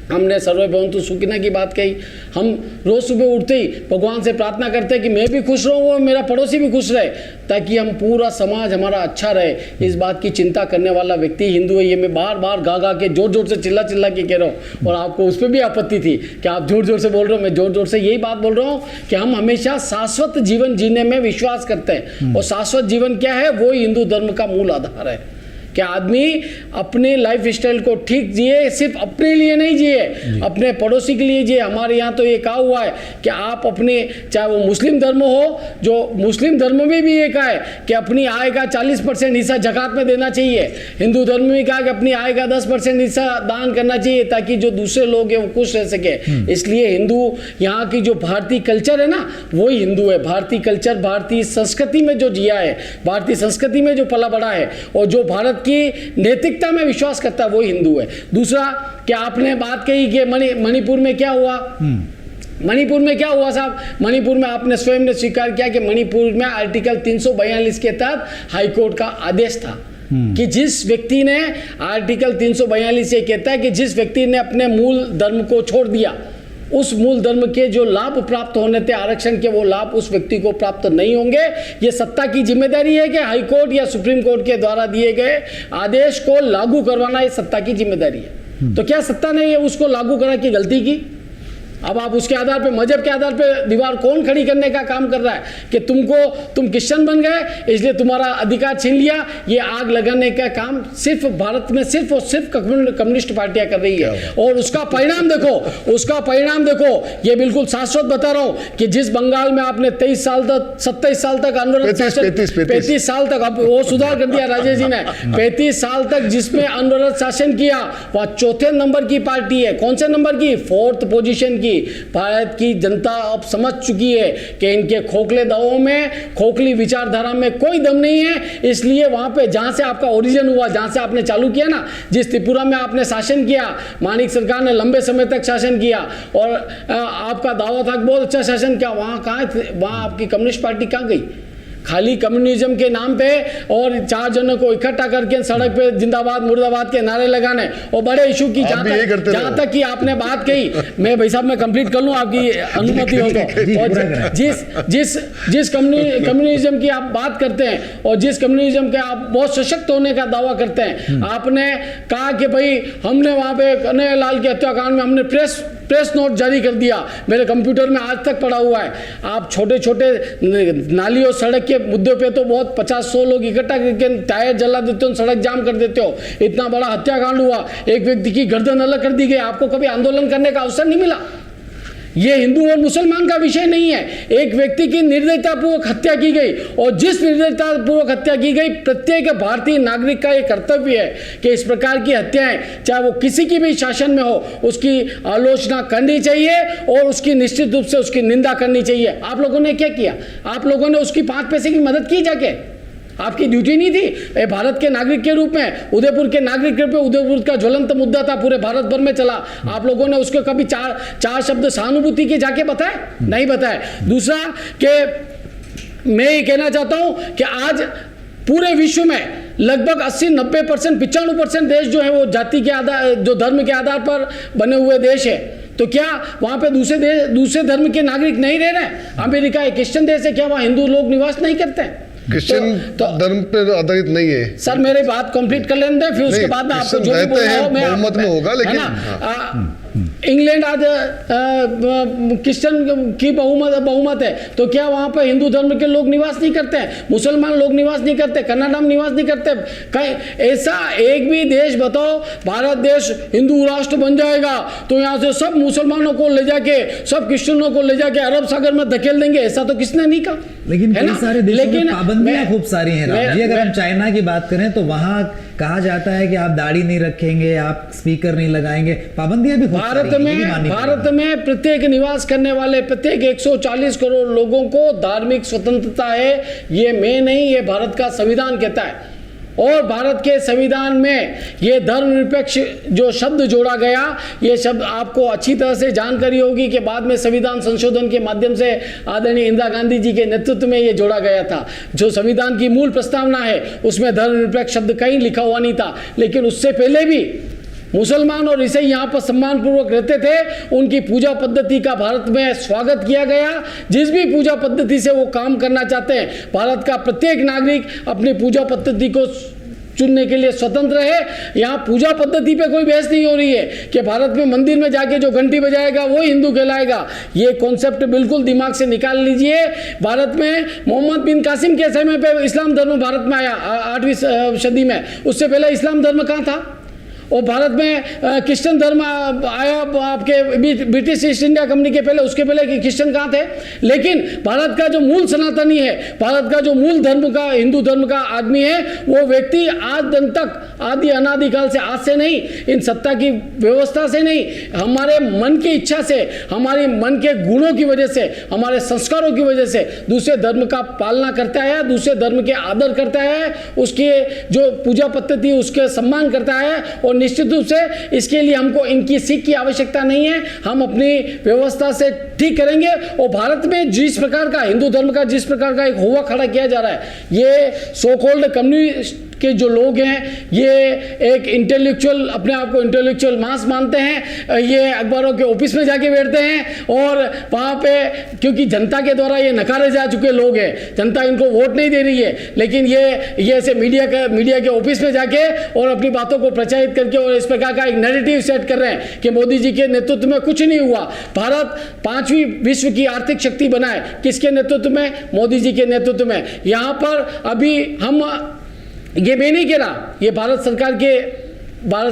हमने सर्वे भवन्तु सुखिनः की बात कही। हम रोज़ सुबह उठते ही भगवान से प्रार्थना करते हैं कि मैं भी खुश रहूँ और मेरा पड़ोसी भी खुश रहे, ताकि हम पूरा समाज हमारा अच्छा रहे। इस बात की चिंता करने वाला व्यक्ति हिंदू है। ये मैं बार बार गा के जोर जोर से चिल्ला के कह रहा हूँ, और आपको उस पर भी आपत्ति थी कि आप जोर जोर से बोल रहे हो। मैं जोर जोर से यही बात बोल रहा हूँ कि हम हमेशा शाश्वत जीवन जीने में विश्वास करते हैं, और शाश्वत जीवन क्या है, वो हिंदू धर्म का मूल आधार है कि आदमी अपने लाइफ स्टाइल को ठीक जिए, सिर्फ अपने लिए नहीं जिए, अपने पड़ोसी के लिए जिए। हमारे यहाँ तो ये कहा हुआ है कि आप अपने, चाहे वो मुस्लिम धर्म हो, जो मुस्लिम धर्म में भी ये कहा है कि अपनी आय का 40% हिस्सा ज़कात में देना चाहिए। हिंदू धर्म में कहा कि अपनी आय का 10% हिस्सा दान करना चाहिए, ताकि जो दूसरे लोग हैं वो खुश रह सके। इसलिए हिंदू, यहाँ की जो भारतीय कल्चर है ना, वही हिंदू है। भारतीय कल्चर भारतीय संस्कृति में जो जिया है, भारतीय संस्कृति में जो पला बड़ा है, और जो भारत की नैतिकता में विश्वास करता है, वो हिंदू है। दूसरा कि आपने बात कही कि मणिपुर में क्या हुआ, मणिपुर में क्या हुआ साहब, मणिपुर में आपने स्वयं ने स्वीकार किया कि मणिपुर में आर्टिकल 342 के तहत हाईकोर्ट का आदेश था कि जिस व्यक्ति ने, आर्टिकल 342 ये कहता है कि जिस व्यक्ति ने अपने मूल धर्म को छोड़ दिया, उस मूल धर्म के जो लाभ प्राप्त होने थे आरक्षण के, वो लाभ उस व्यक्ति को प्राप्त नहीं होंगे। ये सत्ता की जिम्मेदारी है कि हाई कोर्ट या सुप्रीम कोर्ट के द्वारा दिए गए आदेश को लागू करवाना, ये सत्ता की जिम्मेदारी है। तो क्या सत्ता ने ये उसको लागू करा की गलती की? अब आप उसके आधार पे, मजहब के आधार पे दीवार कौन खड़ी करने का काम कर रहा है कि तुम क्रिश्चियन बन गए इसलिए तुम्हारा अधिकार छीन लिया? ये आग लगाने का काम सिर्फ भारत में सिर्फ और सिर्फ कम्युनिस्ट पार्टियां कर रही है, और उसका परिणाम देखो, ये बिल्कुल शाश्वत बता रहा हूं कि जिस बंगाल में आपने 27 साल तक अनवरत शासन, 35 साल तक, अब वो सुधार कर दिया राजेश जी ने, 35 साल तक जिसमें अनवरत शासन किया, वह चौथे नंबर की पार्टी है। कौन से नंबर की? 4th पोजीशन की। भारत की जनता अब समझ चुकी है कि इनके खोखले दावों में, खोखली विचारधारा में कोई दम नहीं है। इसलिए वहां पे जहां से आपका ओरिजिन हुआ, जहां से आपने चालू किया ना, जिस त्रिपुरा में आपने शासन किया, मानिक सरकार ने लंबे समय तक शासन किया और आपका दावा था बहुत अच्छा शासन किया, वहां वहां आपकी कम्युनिस्ट पार्टी कहां गई? खाली कम्युनिज्म के नाम पे और 4 जनों को इकट्ठा करके सड़क पे जिंदाबाद मुर्दाबाद के नारे लगाने, और बड़े इशू की जहां तक कि आपने बात कही, मैं भाई साहब मैं कंप्लीट कर लूं आपकी अनुमति हो तो, और जिस कम्युनिज्म की आप बात करते हैं और जिस कम्युनिज्म के आप बहुत सशक्त होने का दावा करते हैं, आपने कहा कि भाई हमने वहां पे कन्हैयालाल के हत्याकांड में हमने प्रेस नोट जारी कर दिया, मेरे कंप्यूटर में आज तक पड़ा हुआ है। आप छोटे छोटे नाली और सड़क के मुद्दे पे तो बहुत 50-100 लोग इकट्ठा करके टायर जला देते हो, सड़क जाम कर देते हो। इतना बड़ा हत्याकांड हुआ, एक व्यक्ति की गर्दन अलग कर दी गई, आपको कभी आंदोलन करने का अवसर नहीं मिला। ये हिंदू और मुसलमान का विषय नहीं है। एक व्यक्ति की निर्दयतापूर्वक हत्या की गई, और जिस निर्दयतापूर्वक हत्या की गई, प्रत्येक भारतीय नागरिक का ये कर्तव्य है कि इस प्रकार की हत्याएं, चाहे वो किसी की भी शासन में हो, उसकी आलोचना करनी चाहिए और उसकी निश्चित रूप से उसकी निंदा करनी चाहिए। आप लोगों ने क्या किया? आप लोगों ने उसकी 5 पैसे की मदद की जाके? आपकी ड्यूटी नहीं थी? भारत के नागरिक के रूप में, उदयपुर के नागरिक के रूप में, उदयपुर का ज्वलंत मुद्दा था, पूरे भारत भर में चला। आप लोगों ने उसको कभी चार शब्द सहानुभूति के जाके बताए? नहीं बताए। दूसरा कि मैं ये कहना चाहता हूं कि आज पूरे विश्व में लगभग 80-90%, 95% देश जो है वो जाति के आधार, जो धर्म के आधार पर बने हुए देश है। तो क्या वहां पे दूसरे धर्म के नागरिक नहीं रह रहे? अमेरिका एक क्रिश्चियन देश है, क्या वहां हिंदू लोग निवास नहीं करते हैं? क्रिश्चियन धर्म पे आधारित नहीं है सर। मेरी बात कंप्लीट कर लेने दें, फिर उसके बाद में आपको जो भी बोलना हो मैं बहुमत में होगा, लेकिन इंग्लैंड आज क्रिश्चियन की बहुमत है, तो क्या वहां पर हिंदू धर्म के लोग निवास नहीं करते हैं? मुसलमान लोग निवास नहीं करते? कनाडा में निवास नहीं करते? कहीं ऐसा एक भी देश बताओ, भारत देश हिंदू राष्ट्र बन जाएगा तो यहाँ से सब मुसलमानों को ले जाके, सब क्रिश्चियनों को ले जाके अरब सागर में धकेल देंगे? ऐसा तो किसने नहीं कहा। लेकिन कई सारे देशों में पाबंदियां खूब सारी हैं राम जी। अगर हम चाइना की बात करें तो वहां कहा जाता है कि आप दाढ़ी नहीं रखेंगे, आप स्पीकर नहीं लगाएंगे, पाबंदियां भी भारत में प्रत्येक निवास करने वाले प्रत्येक 140 करोड़ लोगों को धार्मिक स्वतंत्रता है। ये मैं नहीं, ये भारत का संविधान कहता है। और भारत के संविधान में ये धर्मनिरपेक्ष जो शब्द जोड़ा गया, ये शब्द आपको अच्छी तरह से जानकारी होगी कि बाद में संविधान संशोधन के माध्यम से आदरणीय इंदिरा गांधी जी के नेतृत्व में ये जोड़ा गया था। जो संविधान की मूल प्रस्तावना है उसमें धर्मनिरपेक्ष शब्द कहीं लिखा हुआ नहीं था, लेकिन उससे पहले भी मुसलमान और ईसाई यहाँ पर सम्मानपूर्वक रहते थे। उनकी पूजा पद्धति का भारत में स्वागत किया गया। जिस भी पूजा पद्धति से वो काम करना चाहते हैं, भारत का प्रत्येक नागरिक अपनी पूजा पद्धति को चुनने के लिए स्वतंत्र है। यहाँ पूजा पद्धति पे कोई बहस नहीं हो रही है कि भारत में मंदिर में जाके जो घंटी बजाएगा वो हिंदू कहलाएगा। ये कॉन्सेप्ट बिल्कुल दिमाग से निकाल लीजिए। भारत में मोहम्मद बिन कासिम के समय पे इस्लाम धर्म भारत में आया 8वीं सदी में। उससे पहले इस्लाम धर्म कहाँ था? और भारत में क्रिश्चियन धर्म आया आपके ब्रिटिश ईस्ट इंडिया कंपनी के पहले, उसके पहले क्रिश्चियन कहाँ थे? लेकिन भारत का जो मूल सनातनी है, भारत का जो मूल धर्म का हिंदू धर्म का आदमी है, वो व्यक्ति आज दिन तक आदि अनादिकाल से, आज से नहीं, इन सत्ता की व्यवस्था से नहीं, हमारे मन की इच्छा से, हमारे मन के गुणों की वजह से, हमारे संस्कारों की वजह से दूसरे धर्म का पालना करता है, दूसरे धर्म के आदर करता है, उसके जो पूजा पद्धति उसके सम्मान करता है। और निश्चित रूप से इसके लिए हमको इनकी सीख की आवश्यकता नहीं है। हम अपनी व्यवस्था से ठीक करेंगे। और भारत में जिस प्रकार का हिंदू धर्म का जिस प्रकार का एक हुआ खड़ा किया जा रहा है, ये सो कॉल्ड कम्युनिस्ट के जो लोग हैं, ये एक इंटेलेक्चुअल, अपने आप को इंटेलेक्चुअल मास मानते हैं। ये अखबारों के ऑफिस में जाके बैठते हैं और वहाँ पे, क्योंकि जनता के द्वारा ये नकारे जा चुके लोग हैं, जनता इनको वोट नहीं दे रही है, लेकिन ये ऐसे मीडिया के ऑफिस में जाके और अपनी बातों को प्रचारित करके और इस प्रकार का एक नैरेटिव सेट कर रहे हैं कि मोदी जी के नेतृत्व में कुछ नहीं हुआ। भारत 5वीं विश्व की आर्थिक शक्ति बना है, किसके नेतृत्व में? मोदी जी के नेतृत्व में। यहाँ पर अभी हम, ये मैं नहीं कह रहा, ये भारत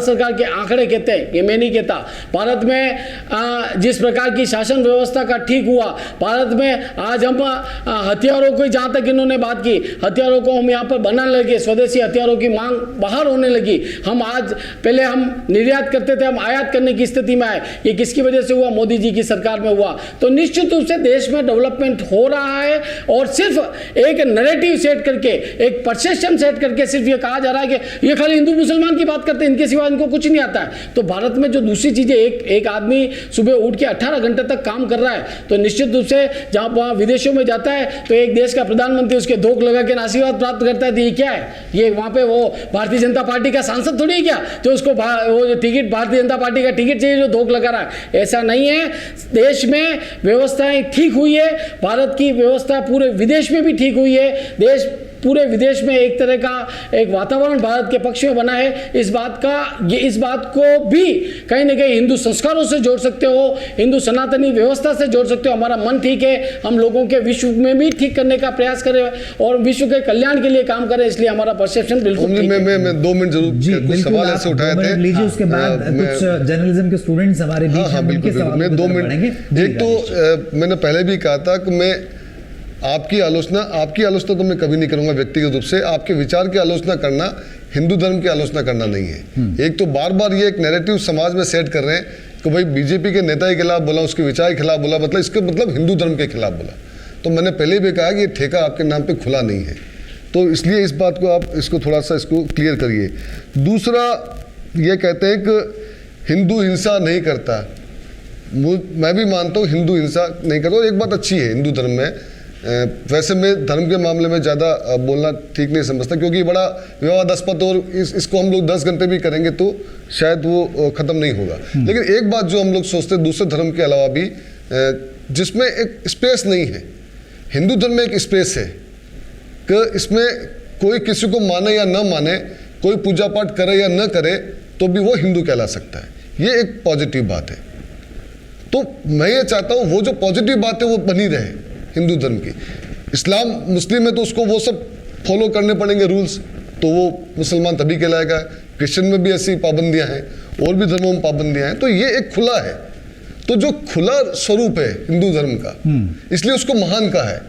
सरकार के आंकड़े कहते हैं, ये मैं नहीं कहता। भारत में जिस प्रकार की शासन व्यवस्था का ठीक हुआ, भारत में आज हम हथियारों को, जहाँ तक इन्होंने बात की, हथियारों को हम यहाँ पर बनाने लगे, स्वदेशी हथियारों की मांग बाहर होने लगी। हम आज, पहले हम निर्यात करते थे, हम आयात करने की स्थिति में आए। ये किसकी वजह से हुआ? मोदी जी की सरकार में हुआ। तो निश्चित रूप से देश में डेवलपमेंट हो रहा है। और सिर्फ एक नैरेटिव सेट करके, एक परसेप्शन सेट करके सिर्फ ये कहा जा रहा है कि ये खाली हिंदू मुसलमान की बात करते हैं, इनके सिवा इनको कुछ नहीं आता है। तो भारत में जो दूसरी चीजें, एक आदमी सुबह उठ के 18 घंटे तक काम कर रहा है, तो निश्चित रूप से जहां वहां विदेशों में जाता है तो एक देश का प्रधानमंत्री उसके धोख लगा के आशीर्वाद प्राप्त करता है। तो ये क्या है? ये वहां पे वो भारतीय जनता पार्टी का सांसद थोड़ी है क्या, जो उसको वो टिकट, भारतीय जनता पार्टी का टिकट चाहिए, जो धोख लगा रहा है? ऐसा नहीं है। देश में व्यवस्थाएं ठीक हुई है, भारत की व्यवस्था पूरे विदेश में भी ठीक हुई है। देश, पूरे विदेश में एक तरह का एक वातावरण भारत के पक्ष में बना है। इस बात को भी कहीं ना कहीं हिंदू संस्कारों से जोड़ सकते हो, हिंदू सनातनी व्यवस्था से जोड़ सकते हो। हमारा मन ठीक है, हम लोगों के विश्व में भी ठीक करने का प्रयास करें और विश्व के कल्याण के लिए काम करें, इसलिए हमारा परसेप्शन बिल्कुल ठीक है। मैं 2 मिनट जरूर कुछ सवाल ऐसे उठाए थे लीजिए, उसके बाद कुछ जर्नलिज्म के स्टूडेंट्स हमारे बीच हैं, उनके सवाल मैं 2 मिनट। एक तो मैंने पहले भी कहा था कि मैं आपकी आलोचना तो मैं कभी नहीं करूंगा व्यक्तिगत रूप से। आपके विचार की आलोचना करना हिंदू धर्म की आलोचना करना नहीं है। एक तो बार बार ये एक नैरेटिव समाज में सेट कर रहे हैं कि भाई बीजेपी के नेता के खिलाफ बोला, उसके विचार के खिलाफ बोला, मतलब इसका मतलब हिंदू धर्म के खिलाफ बोला। तो मैंने पहले भी कहा कि ये ठेका आपके नाम पे खुला नहीं है, तो इसलिए इस बात को आप इसको थोड़ा सा इसको क्लियर करिए। दूसरा, ये कहते हैं कि हिंदू हिंसा नहीं करता। मैं भी मानता हूँ हिंदू हिंसा नहीं करता, और एक बात अच्छी है हिंदू धर्म में। वैसे मैं धर्म के मामले में ज़्यादा बोलना ठीक नहीं समझता, क्योंकि बड़ा विवादास्पद, और इसको हम लोग 10 घंटे भी करेंगे तो शायद वो ख़त्म नहीं होगा। लेकिन एक बात जो हम लोग सोचते हैं दूसरे धर्म के अलावा भी, जिसमें एक स्पेस नहीं है, हिंदू धर्म में एक स्पेस है कि इसमें कोई किसी को माने या न माने, कोई पूजा पाठ करे या न करे, तो भी वो हिंदू कहला सकता है। ये एक पॉजिटिव बात है। तो मैं ये चाहता हूँ वो जो पॉजिटिव बात है वो बनी रहे हिंदू धर्म की। इस्लाम मुस्लिम है तो उसको वो सब फॉलो करने पड़ेंगे रूल्स, तो वो मुसलमान तभी कहलाएगा। क्रिश्चियन में भी ऐसी पाबंदियां हैं, और भी धर्मों में पाबंदियां हैं। तो ये एक खुला है, तो जो खुला स्वरूप है हिंदू धर्म का, इसलिए उसको महान कहा है,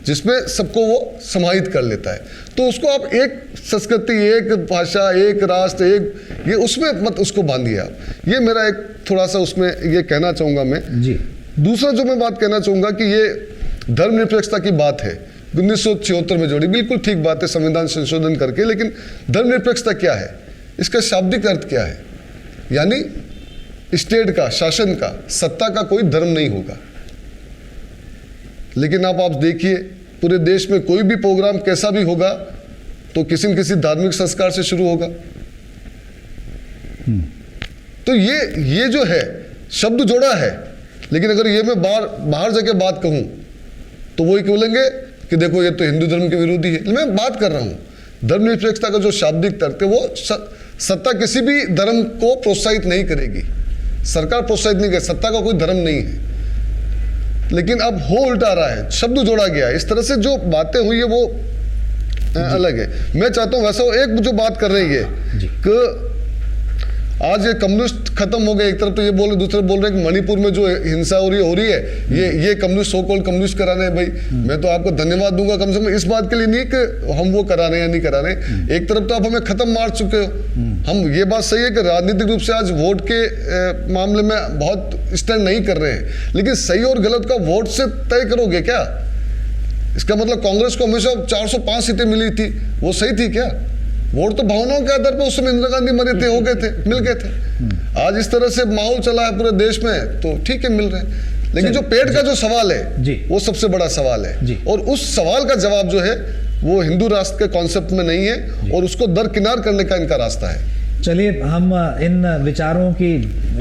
जिसमें सबको वो समाहित कर लेता है। तो उसको आप एक संस्कृति, एक भाषा, एक राष्ट्र, एक ये उसमें मत उसको बांधिए आप। ये मेरा एक थोड़ा सा उसमें ये कहना चाहूँगा मैं जी। दूसरा जो मैं बात कहना चाहूँगा कि ये धर्मनिरपेक्षता की बात है, 1976 में जोड़ी, बिल्कुल ठीक बात है संविधान संशोधन करके, लेकिन धर्मनिरपेक्षता क्या है, इसका शाब्दिक अर्थ क्या है? यानी स्टेट का, शासन का, सत्ता का कोई धर्म नहीं होगा। लेकिन आप देखिए पूरे देश में कोई भी प्रोग्राम कैसा भी होगा तो किसी न किसी धार्मिक संस्कार से शुरू होगा। तो ये जो है शब्द जोड़ा है, लेकिन अगर ये मैं बाहर जाके बात कहूं तो वो क्या बोलेंगे कि देखो ये तो हिंदू धर्म के विरोधी है। मैं बात कर रहा हूं धर्मनिरपेक्षता का जो शाब्दिक तर्क है, वो सत्ता किसी भी धर्म को प्रोत्साहित नहीं करेगी, सरकार प्रोत्साहित नहीं करेगी, सत्ता का कोई धर्म नहीं है। लेकिन अब हो उल्टा रहा है, शब्द जोड़ा गया है, इस तरह से जो बातें हुई है वो अलग है। मैं चाहता हूं वैसा एक जो बात कर रही है कि आज ये कम्युनिस्ट खत्म हो गए, एक तरफ तो ये बोल रहे, दूसरे बोल रहे हैं कि मणिपुर में जो हिंसा हो रही है ये कम्युनिस्ट, सो कॉल्ड कम्युनिस्ट करा रहे हैं। भाई मैं तो आपको धन्यवाद दूंगा कम से कम इस बात के लिए नहीं कि हम वो करा रहे हैं या नहीं करा रहे। एक तरफ तो आप हमें खत्म मार चुके हो। हम ये बात सही है कि राजनीतिक रूप से आज वोट के मामले में बहुत स्टैंड नहीं कर रहे हैं, लेकिन सही और गलत का वोट से तय करोगे क्या? इसका मतलब कांग्रेस को हमेशा 405 सीटें मिली थी, वो सही थी क्या? वोट तो भावनाओं के आधार पर उस समय इंदिरा गांधी मरे थे, हो गए थे, मिल गए थे। आज इस तरह से माहौल चला है पूरे देश में तो ठीक है, मिल रहे हैं। लेकिन जो पेट का जो सवाल है वो सबसे बड़ा सवाल है, और उस सवाल का जवाब जो है वो हिंदू राष्ट्र के कॉन्सेप्ट में नहीं है, और उसको दरकिनार करने का इनका रास्ता है। चलिए हम इन विचारों की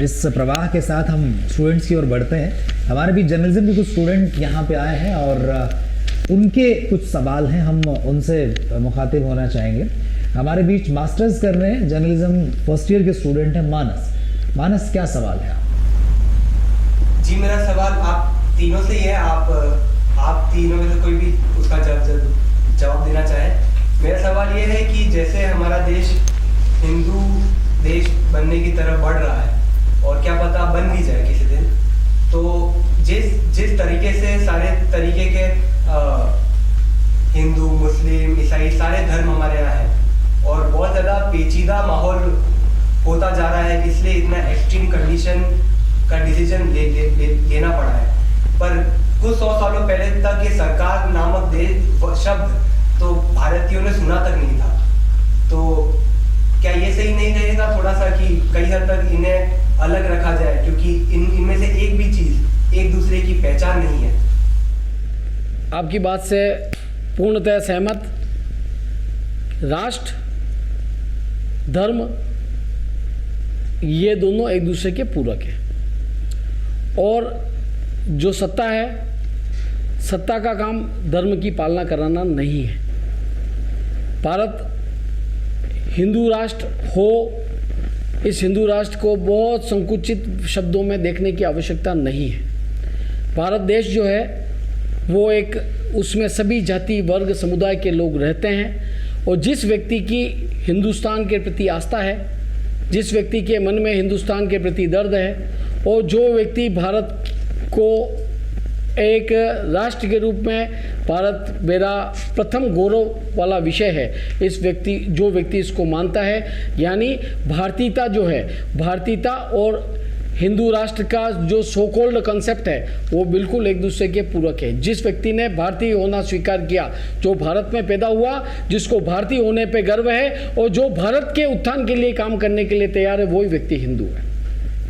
इस प्रवाह के साथ हम स्टूडेंट्स की ओर बढ़ते हैं। हमारे बीच जर्नलिज्म के कुछ स्टूडेंट यहाँ पे आए हैं और उनके कुछ सवाल हैं, हम उनसे मुखातिब होना चाहेंगे। हमारे बीच मास्टर्स कर रहे हैं जर्नलिज्म फर्स्ट ईयर के स्टूडेंट हैं मानस। मानस, क्या सवाल है? जी मेरा सवाल आप तीनों से ही है, आप तीनों में से कोई भी उसका जवाब देना चाहे। मेरा सवाल ये है कि जैसे हमारा देश हिंदू देश बनने की तरफ बढ़ रहा है, और क्या पता बन भी जाए किसी दिन, तो जिस तरीके से सारे तरीके के हिंदू, मुस्लिम, ईसाई सारे धर्म हमारे यहाँ हैं, और बहुत ज़्यादा पेचीदा माहौल होता जा रहा है, इसलिए इतना एक्सट्रीम कंडीशन का डिसीजन लेना पड़ा है। पर कुछ 100 सालों पहले तक ये सरकार नामक शब्द तो भारतीयों ने सुना तक नहीं था। तो क्या ये सही नहीं रहेगा थोड़ा सा कि कई हद तक इन्हें अलग रखा जाए, क्योंकि इनमें से एक भी चीज़ एक दूसरे की पहचान नहीं है? आपकी बात से पूर्णतः सहमत। राष्ट्र, धर्म, ये दोनों एक दूसरे के पूरक हैं, और जो सत्ता है, सत्ता का काम धर्म की पालना कराना नहीं है। भारत हिंदू राष्ट्र हो, इस हिंदू राष्ट्र को बहुत संकुचित शब्दों में देखने की आवश्यकता नहीं है। भारत देश जो है वो एक, उसमें सभी जाति, वर्ग, समुदाय के लोग रहते हैं, और जिस व्यक्ति की हिंदुस्तान के प्रति आस्था है, जिस व्यक्ति के मन में हिंदुस्तान के प्रति दर्द है, और जो व्यक्ति भारत को एक राष्ट्र के रूप में, भारत मेरा प्रथम गौरव वाला विषय है, जो व्यक्ति इसको मानता है, यानी भारतीयता जो है, भारतीयता और हिंदू राष्ट्र का जो सो कॉल्ड कंसेप्ट है वो बिल्कुल एक दूसरे के पूरक है। जिस व्यक्ति ने भारतीय होना स्वीकार किया, जो भारत में पैदा हुआ, जिसको भारतीय होने पे गर्व है, और जो भारत के उत्थान के लिए काम करने के लिए तैयार है, वही व्यक्ति हिंदू है।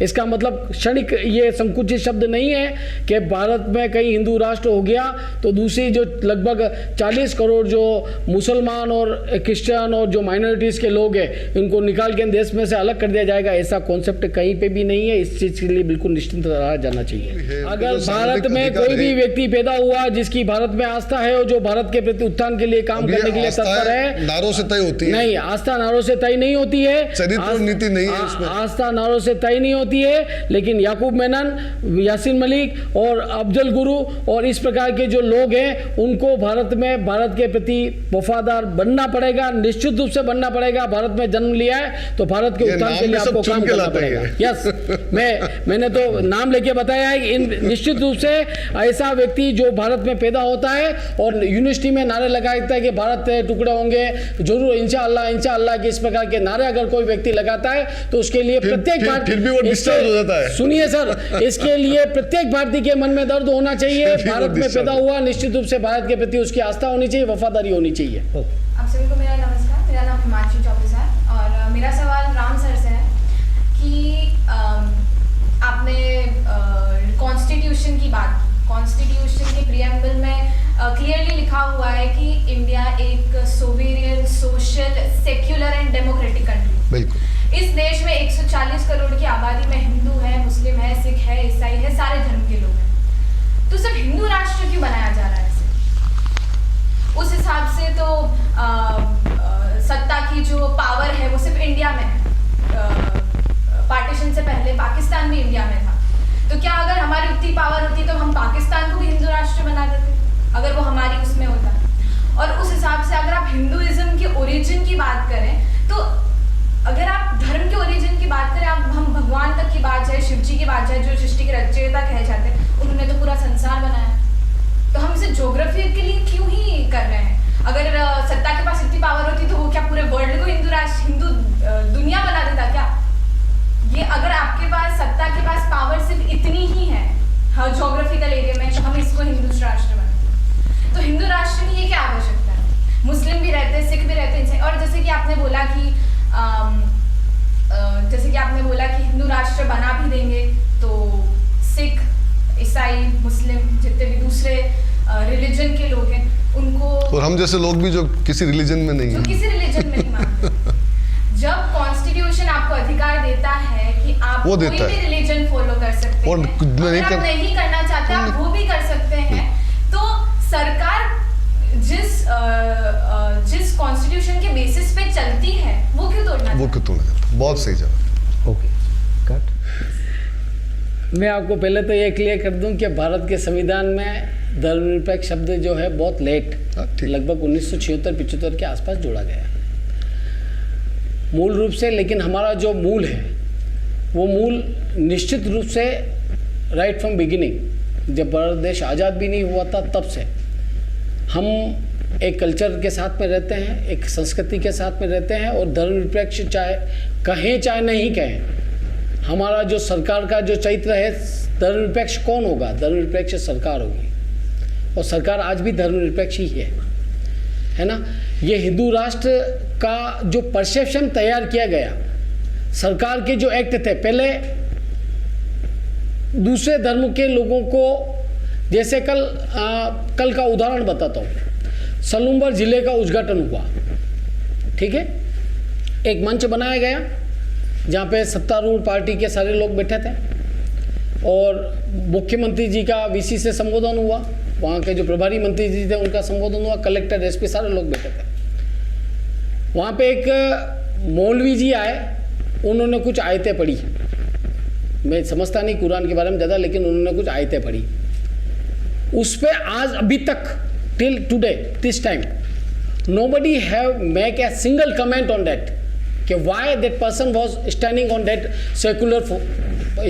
इसका मतलब क्षणिक ये संकुचित शब्द नहीं है कि भारत में कहीं हिंदू राष्ट्र हो गया तो दूसरी जो लगभग 40 करोड़ जो मुसलमान और क्रिश्चियन और जो माइनॉरिटीज़ के लोग हैं इनको निकाल के देश में से अलग कर दिया जाएगा, ऐसा कॉन्सेप्ट कहीं पे भी नहीं है। इस चीज़ के लिए बिल्कुल निश्चिंत रहा जाना चाहिए। अगर भारत में कोई भी व्यक्ति पैदा हुआ जिसकी भारत में आस्था है और जो भारत के प्रति उत्थान के लिए काम करने के लिए तत्पर है, नारों से तय होती है। नहीं, आस्था नारों से तय नहीं होती है, चरित्र नीति नहीं है इसमें। आस्था नारों से तय नहीं होती है, लेकिन याकूब मेनन, यासीन मलिक और अफजल गुरु और इस प्रकार के जो लोग हैं उनको भारत में, भारत के प्रति वफादार बनना पड़ेगा, निश्चित रूप से बनना पड़ेगा। भारत में जन्म लिया है तो भारत के उत्थान के लिए आपको काम करना पड़ेगा। यस, मैंने तो नाम लेके बताया है कि निश्चित रूप से ऐसा व्यक्ति जो भारत में पैदा होता है और यूनिवर्सिटी में नारे लगाता है कि भारत टुकड़े होंगे, जरूर इंशाअल्लाह इंशाअल्लाह के इस प्रकार के नारे अगर कोई व्यक्ति लगाता है तो उसके लिए प्रत्येक भारत, डिस्चार्ज हो जाता है। सुनिए सर, इसके लिए प्रत्येक भारतीय के मन में दर्द होना चाहिए। भारत में पैदा हुआ, निश्चित रूप से भारत के प्रति उसकी आस्था होनी चाहिए, वफादारी होनी चाहिए। आप सभी को मेरा नमस्कार। मेरा नाम हिमांशु चौबे है और मेरा सवाल राम सर से है कि आपने कॉन्स्टिट्यूशन की बात की। कॉन्स्टिट्यूशन के प्रीएम्बल में क्लियरली लिखा हुआ है कि इंडिया एक sovereign, social, secular and democratic country. बिल्कुल। इस देश में 140 करोड़ की आबादी में हिंदू है, मुस्लिम है, सिख है, ईसाई है, सारे धर्म के लोग हैं। तो सिर्फ हिंदू राष्ट्र क्यों बनाया जा रहा है इसे? उस हिसाब से तो सत्ता की जो पावर है वो सिर्फ इंडिया में है। पार्टीशन से पहले पाकिस्तान भी इंडिया में था। तो क्या अगर हमारी उतनी पावर होती तो हम पाकिस्तान को भी हिंदू राष्ट्र बना देते, अगर वो हमारी उसमें होता? और उस हिसाब से अगर आप हिंदुइज्म के ओरिजिन की बात करें, तो अगर आप धर्म के ओरिजिन की बात करें, आप हम भगवान तक की बात जाए, शिव जी की बात जाए, जो सृष्टि के रचयिता कहे जाते हैं, उन्होंने तो पूरा संसार बनाया। तो हम इसे ज्योग्राफी के लिए क्यों ही कर रहे हैं? अगर सत्ता के पास इतनी पावर होती तो वो क्या पूरे वर्ल्ड को हिंदू राष्ट्र, हिंदू दुनिया बना देता क्या? ये अगर आपके पास सत्ता के पास पावर सिर्फ इतनी ही है हाँ ज्योग्राफिकल एरिया में, तो हम इसको हिंदू राष्ट्र बनाते। तो हिंदू राष्ट्र की ये क्या आवश्यकता है? मुस्लिम भी रहते हैं, सिख भी रहते हैं। और जैसे कि आपने बोला कि हिंदू राष्ट्र बना भी देंगे तो सिख, ईसाई, मुस्लिम, जितने भी दूसरे रिलीजन के लोग हैं उनको, और हम जैसे लोग भी जो किसी रिलीजन में नहीं जो है, किसी रिलीजन में नहीं मानते, जब कॉन्स्टिट्यूशन आपको अधिकार देता है कि आप वो कोई देता भी है। रिलीजन फॉलो कर सकते और हैं, अगर आप नहीं करना चाहते आप वो भी कर सकते हैं, तो सरकार जिस कॉन्स्टिट्यूशन के बेसिस पे चलती है वो क्यों तोड़ना वो क्यों तोड़ा जाता? बहुत सही जवाब। Okay, cut. मैं आपको पहले तो ये क्लियर कर दूं कि भारत के संविधान में धर्मनिरपेक्ष शब्द जो है बहुत लेट, ठीक। लगभग 1976-75 के आसपास जोड़ा गया है मूल रूप से। लेकिन हमारा जो मूल है वो मूल निश्चित रूप से राइट फ्रॉम बिगिनिंग, जब भारत देश आज़ाद भी नहीं हुआ था तब से हम एक कल्चर के साथ में रहते हैं, एक संस्कृति के साथ में रहते हैं। और धर्मनिरपेक्ष चाहे कहें चाहे नहीं कहें, हमारा जो सरकार का जो चरित्र है, धर्मनिरपेक्ष कौन होगा? धर्मनिरपेक्ष सरकार होगी, और सरकार आज भी धर्मनिरपेक्ष ही है ना। ये हिंदू राष्ट्र का जो परसेप्शन तैयार किया गया, सरकार के जो एक्ट थे, पहले दूसरे धर्म के लोगों को, जैसे कल का उदाहरण बताता हूँ, सलूम्बर जिले का उद्घाटन हुआ, ठीक है। एक मंच बनाया गया जहाँ पे सत्तारूढ़ पार्टी के सारे लोग बैठे थे और मुख्यमंत्री जी का वीसी से संबोधन हुआ, वहाँ के जो प्रभारी मंत्री जी थे उनका संबोधन हुआ, कलेक्टर, एसपी, सारे लोग बैठे थे। वहाँ पे एक मौलवी जी आए, उन्होंने कुछ आयतें पढ़ी। मैं समझता नहीं कुरान के बारे में ज़्यादा, लेकिन उन्होंने कुछ आयतें पढ़ी। उस पर आज अभी तक till today this time nobody have make a single comment on that कि why that person was standing on that secular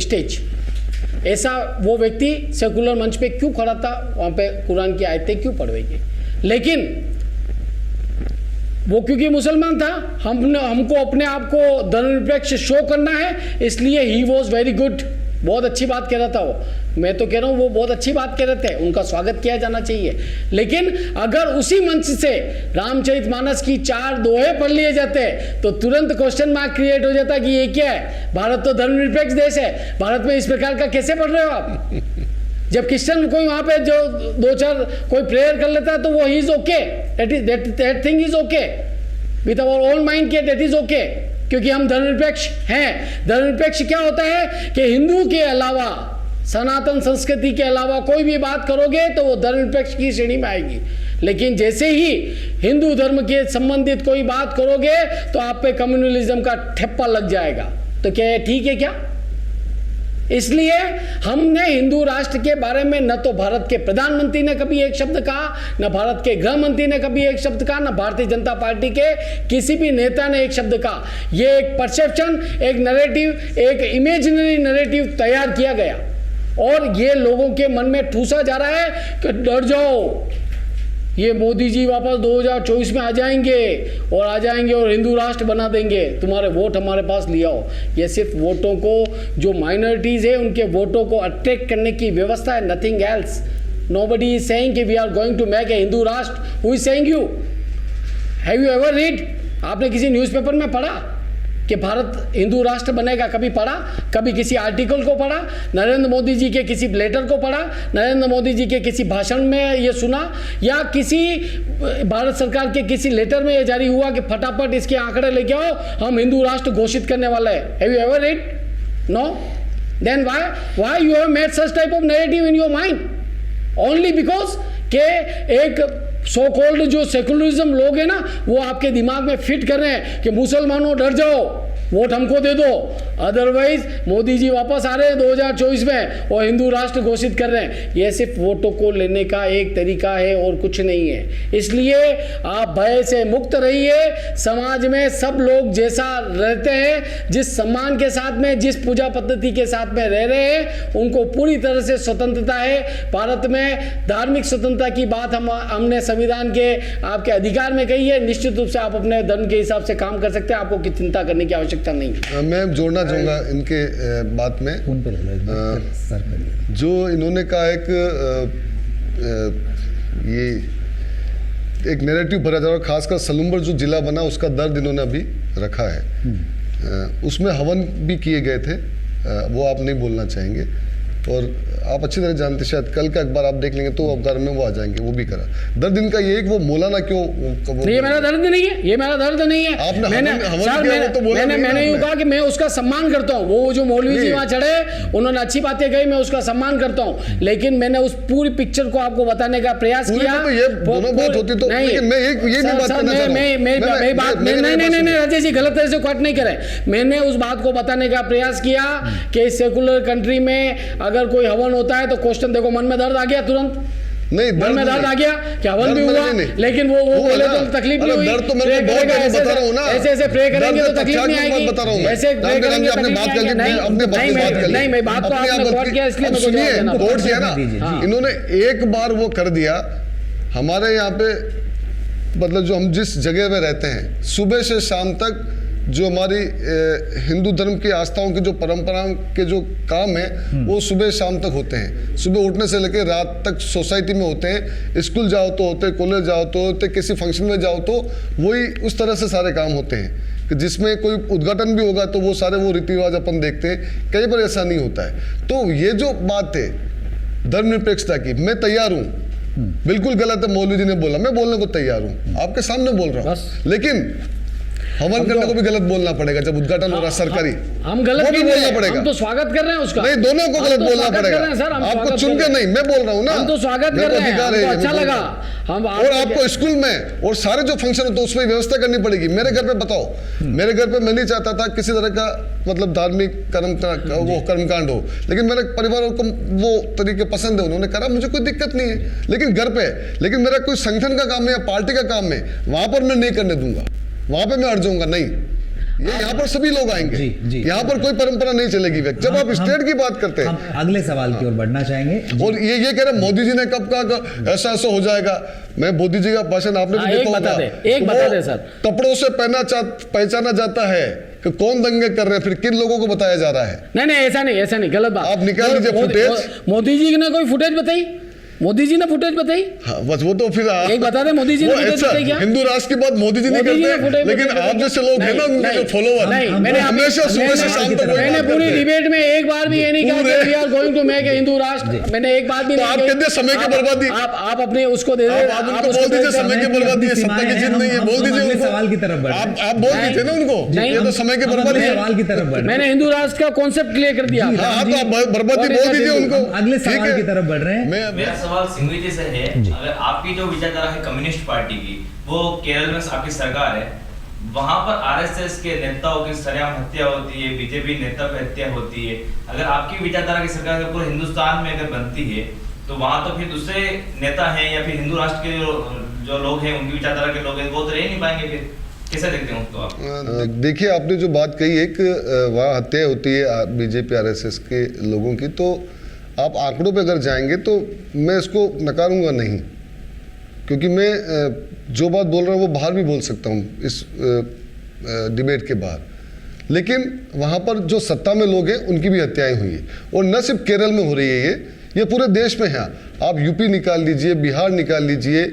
stage। ऐसा वो व्यक्ति सेकुलर मंच पे क्यों खड़ा था, वहाँ पे कुरान की आयतें क्यों पढ़वाई? लेकिन वो क्योंकि मुसलमान था, हमको अपने आप को धर्मनिरपेक्ष शो करना है, इसलिए ही वॉज वेरी गुड, बहुत अच्छी बात कह रहा था वो। मैं तो कह रहा हूँ वो बहुत अच्छी बात कह रहे थे, उनका स्वागत किया जाना चाहिए। लेकिन अगर उसी मंच से रामचरितमानस की 4 दोहे पढ़ लिए जाते तो तुरंत क्वेश्चन मार्क क्रिएट हो जाता कि ये क्या है, भारत तो धर्मनिरपेक्ष देश है, भारत में इस प्रकार का कैसे पढ़ रहे हो आप? जब क्रिश्चियन कोई वहाँ पे जो 2-4 कोई प्रेयर कर लेता है तो वो is okay, that thing is okay with our own mind के, दैट इज ओके, क्योंकि हम धर्मनिरपेक्ष हैं। धर्मनिरपेक्ष क्या होता है कि हिंदू के अलावा, सनातन संस्कृति के अलावा कोई भी बात करोगे तो वो धर्मनिरपेक्ष की श्रेणी में आएगी। लेकिन जैसे ही हिंदू धर्म के संबंधित कोई बात करोगे तो आप पे कम्युनलिज्म का ठप्पा लग जाएगा। तो क्या ये ठीक है क्या? इसलिए हमने हिंदू राष्ट्र के बारे में न तो भारत के प्रधानमंत्री ने कभी एक शब्द कहा, न भारत के गृह मंत्री ने कभी एक शब्द कहा, न भारतीय जनता पार्टी के किसी भी नेता ने एक शब्द कहा। ये एक परसेप्शन, एक नैरेटिव, एक इमेजिनरी नैरेटिव तैयार किया गया और ये लोगों के मन में ठूसा जा रहा है कि डर जाओ, ये मोदी जी वापस 2024 में आ जाएंगे और हिंदू राष्ट्र बना देंगे। तुम्हारे वोट हमारे पास ले आओ। ये सिर्फ वोटों को, जो माइनॉरिटीज़ है उनके वोटों को अट्रैक्ट करने की व्यवस्था है, nothing else. Nobody is saying कि we are going to make a Hindu राष्ट्र। Who is saying you? Have you ever read? आपने किसी न्यूज़पेपर में पढ़ा कि भारत हिंदू राष्ट्र बनेगा? कभी पढ़ा? कभी किसी आर्टिकल को पढ़ा? नरेंद्र मोदी जी के किसी लेटर को पढ़ा? नरेंद्र मोदी जी के किसी भाषण में ये सुना? या किसी भारत सरकार के किसी लेटर में ये जारी हुआ कि फटाफट इसके आंकड़े लेके आओ, हम हिंदू राष्ट्र घोषित करने वाले हैं? Have you ever read? No? Then why you have made such type of narrative in your mind? Only because के एक सो कॉल्ड जो सेकुलरिज्म लोग हैं ना, वो आपके दिमाग में फिट कर रहे हैं कि मुसलमानों डर जाओ, वोट हमको दे दो। अदरवाइज मोदी जी वापस आ रहे हैं 2024 में और हिंदू राष्ट्र घोषित कर रहे हैं। यह सिर्फ वोटों को लेने का एक तरीका है और कुछ नहीं है। इसलिए आप भय से मुक्त रहिए। समाज में सब लोग जैसा रहते हैं, जिस सम्मान के साथ में, जिस पूजा पद्धति के साथ में रह रहे हैं, उनको पूरी तरह से स्वतंत्रता है। भारत में धार्मिक स्वतंत्रता की बात हमने संविधान के आपके अधिकार में कही है। निश्चित रूप से आप अपने धर्म के हिसाब से काम कर सकते हैं, आपको किसी चिंता करने की आवश्यकता नहीं। मैं जोड़ना चाहूँगा इनके बात में, उन पे सर करिए। जो इन्होंने कहा ये एक नैरेटिव भरा जा रहा है, खासकर सलूम्बर जो जिला बना उसका दर्द इन्होंने अभी रखा है। उसमें हवन भी किए गए थे, वो आप नहीं बोलना चाहेंगे। और आप अच्छी तरह जानते, शायद कल का अखबार आप देख लेंगे तो अखबार में वो आ जाएंगे, वो भी करा। दर्द इनका ये है कि वो मौलाना क्यों, ये मेरा दर्द नहीं है, ये मेरा दर्द नहीं है। आपने मैंने यूं कहा कि मैं उसका सम्मान करता हूँ। वो जो मौलवी जी वहाँ चढ़े, उन्होंने अच्छी बातें कही, मैं उसका सम्मान करता हूँ। लेकिन मैंने उस पूरी पिक्चर को आपको बताने का प्रयास किया। नहीं राजेश जी, गलत तरह से क्वाट नहीं करे। मैंने उस बात को बताने का प्रयास किया कि सेकुलर कंट्री में अगर कोई हवन होता है तो क्वेश्चन देखो, मन में दर्द आ गया तुरंत। नहीं, मन में दर्द आ गया कि हवन भी हुआ, लेकिन वो बोले तो तकलीफ नहीं हुई। दर्द तो मैं बहुत बता रहा हूं ना, ऐसे प्रे करेंगे तो तकलीफ नहीं आएगी। बता रहा हूं, ऐसे प्रे करेंगे तो तकलीफ नहीं आएगी। नहीं, मैं बात को आपने कोट किया इसलिए मैं सुनिए, कोट किया ना इन्होंने। एक बार वो कर दिया हमारे यहाँ पे, मतलब जो हम जिस जगह में रहते हैं, सुबह से शाम तक जो हमारी हिंदू धर्म की आस्थाओं की जो परंपराओं के जो काम है वो सुबह शाम तक होते हैं। सुबह उठने से लेकर रात तक सोसाइटी में होते हैं। स्कूल जाओ तो होते, कॉलेज जाओ तो होते, किसी फंक्शन में जाओ तो वही उस तरह से सारे काम होते हैं कि जिसमें कोई उद्घाटन भी होगा तो वो सारे वो रीति रिवाज अपन देखते हैं। कहीं पर ऐसा नहीं होता है। तो ये जो बात है धर्मनिरपेक्षता की, मैं तैयार हूँ, बिल्कुल गलत है मौलवी जी ने बोला, मैं बोलने को तैयार हूँ, आपके सामने बोल रहा हूँ। लेकिन हवन करने को भी गलत बोलना पड़ेगा जब उद्घाटन हो रहा है सरकारी। हम गलत नहीं बोलना पड़ेगा, हम तो स्वागत कर रहे हैं उसका। नहीं, दोनों को गलत बोलना पड़ेगा। आपको चुन के नहीं, मैं बोल रहा हूँ ना, हम तो स्वागत कर रहे हैं, हमको अच्छा लगा। हम और आपको स्कूल में और सारे जो फंक्शन होते हैं उसमें व्यवस्था करनी पड़ेगी। मेरे घर पे बताओ, मेरे घर पे मैं नहीं चाहता था किसी तरह का मतलब धार्मिक कर्मकांड हो, लेकिन मेरे परिवार को वो तरीके पसंद है, उन्होंने करा, मुझे कोई दिक्कत नहीं है। लेकिन घर पे, लेकिन मेरा कोई संगठन का काम है या पार्टी का काम है, वहां पर मैं नहीं करने दूंगा, वहां पे मैं अड़ जाऊंगा। नहीं, ये यहाँ पर सभी लोग आएंगे, यहाँ पर कोई परंपरा नहीं चलेगी। जब आप स्टेट की बात करते हैं, हम अगले सवाल की ओर बढ़ना चाहेंगे। और ये कह रहे मोदी जी ने कब कहा ऐसा ऐसा हो जाएगा। मैं मोदी जी का भाषण आपने भी देखा होगा, एक बता दे सर। कपड़ों से पहचाना जाता है कि कौन दंगे कर रहे हैं, फिर किन लोगों को बताया जा रहा है। नहीं, ऐसा नहीं, गलत बात। आप निकाल लीजिए फुटेज। मोदी जी ने कोई फुटेज बताई? मोदी जी ने फुटेज बताई? हाँ, बस वो तो फिर एक बता दे, मोदी जी ने फुटेज बताई क्या? हिंदू राष्ट्र की बात मोदी जी नहीं करते, लेकिन आप जैसे लोग हैं ना, उनके जो फॉलोअर, मैंने हमेशा सुबह से शाम तक, मैंने पूरी डिबेट में एक बार भी ये नहीं कहा कि we are going to make a Hindu rashtra. मैंने एक बात भी नहीं आप कहते समय की बर्बादी। आप अपने उसको दे दे, आप उनको बोल दीजिए समय की बर्बादी है, सत्ता की जीत नहीं है, बोल दीजिए उनको। सवाल की तरफ बढ़, आप बोल दीजिए ना उनको, ये तो समय की बर्बादी है। सवाल की तरफ बढ़, मैंने हिंदू राष्ट्र का कॉन्सेप्ट क्लियर कर दिया। हाँ, तो आप बर्बादी बोल दीजिए उनको। अगले सवाल की तरफ बढ़ रहे हैं। मेरा सवाल सिंघवी जी से है, अगर आपकी जो विचारधारा है कम्युनिस्ट पार्टी की, वो केरल में आपकी सरकार है, वहां पर आरएसएस के नेताओं की सरेआम हत्या होती है, बीजेपी नेता की हत्या होती है। अगर आपकी विचारधारा की सरकार पूरे हिंदुस्तान में अगर बनती है तो वहां तो फिर दूसरे नेता हैं या फिर हिंदू राष्ट्र के जो लोग हैं, उनकी विचारधारा के लोग हैं, वो तो रह नहीं पाएंगे। फिर कैसे देखते हैं उसको आप? देखिए, आपने जो बात कही, एक वहाँ हत्या होती है बीजेपी आरएसएस के लोगों की, तो आप आंकड़ों पे अगर जाएंगे तो मैं इसको नकारूंगा नहीं। क्योंकि मैं जो बात बोल रहा हूँ वो बाहर भी बोल सकता हूँ इस डिबेट के बाहर, लेकिन वहाँ पर जो सत्ता में लोग हैं उनकी भी हत्याएं हुई है, और न सिर्फ केरल में हो रही है, ये पूरे देश में है। आप यूपी निकाल लीजिए, बिहार निकाल लीजिए,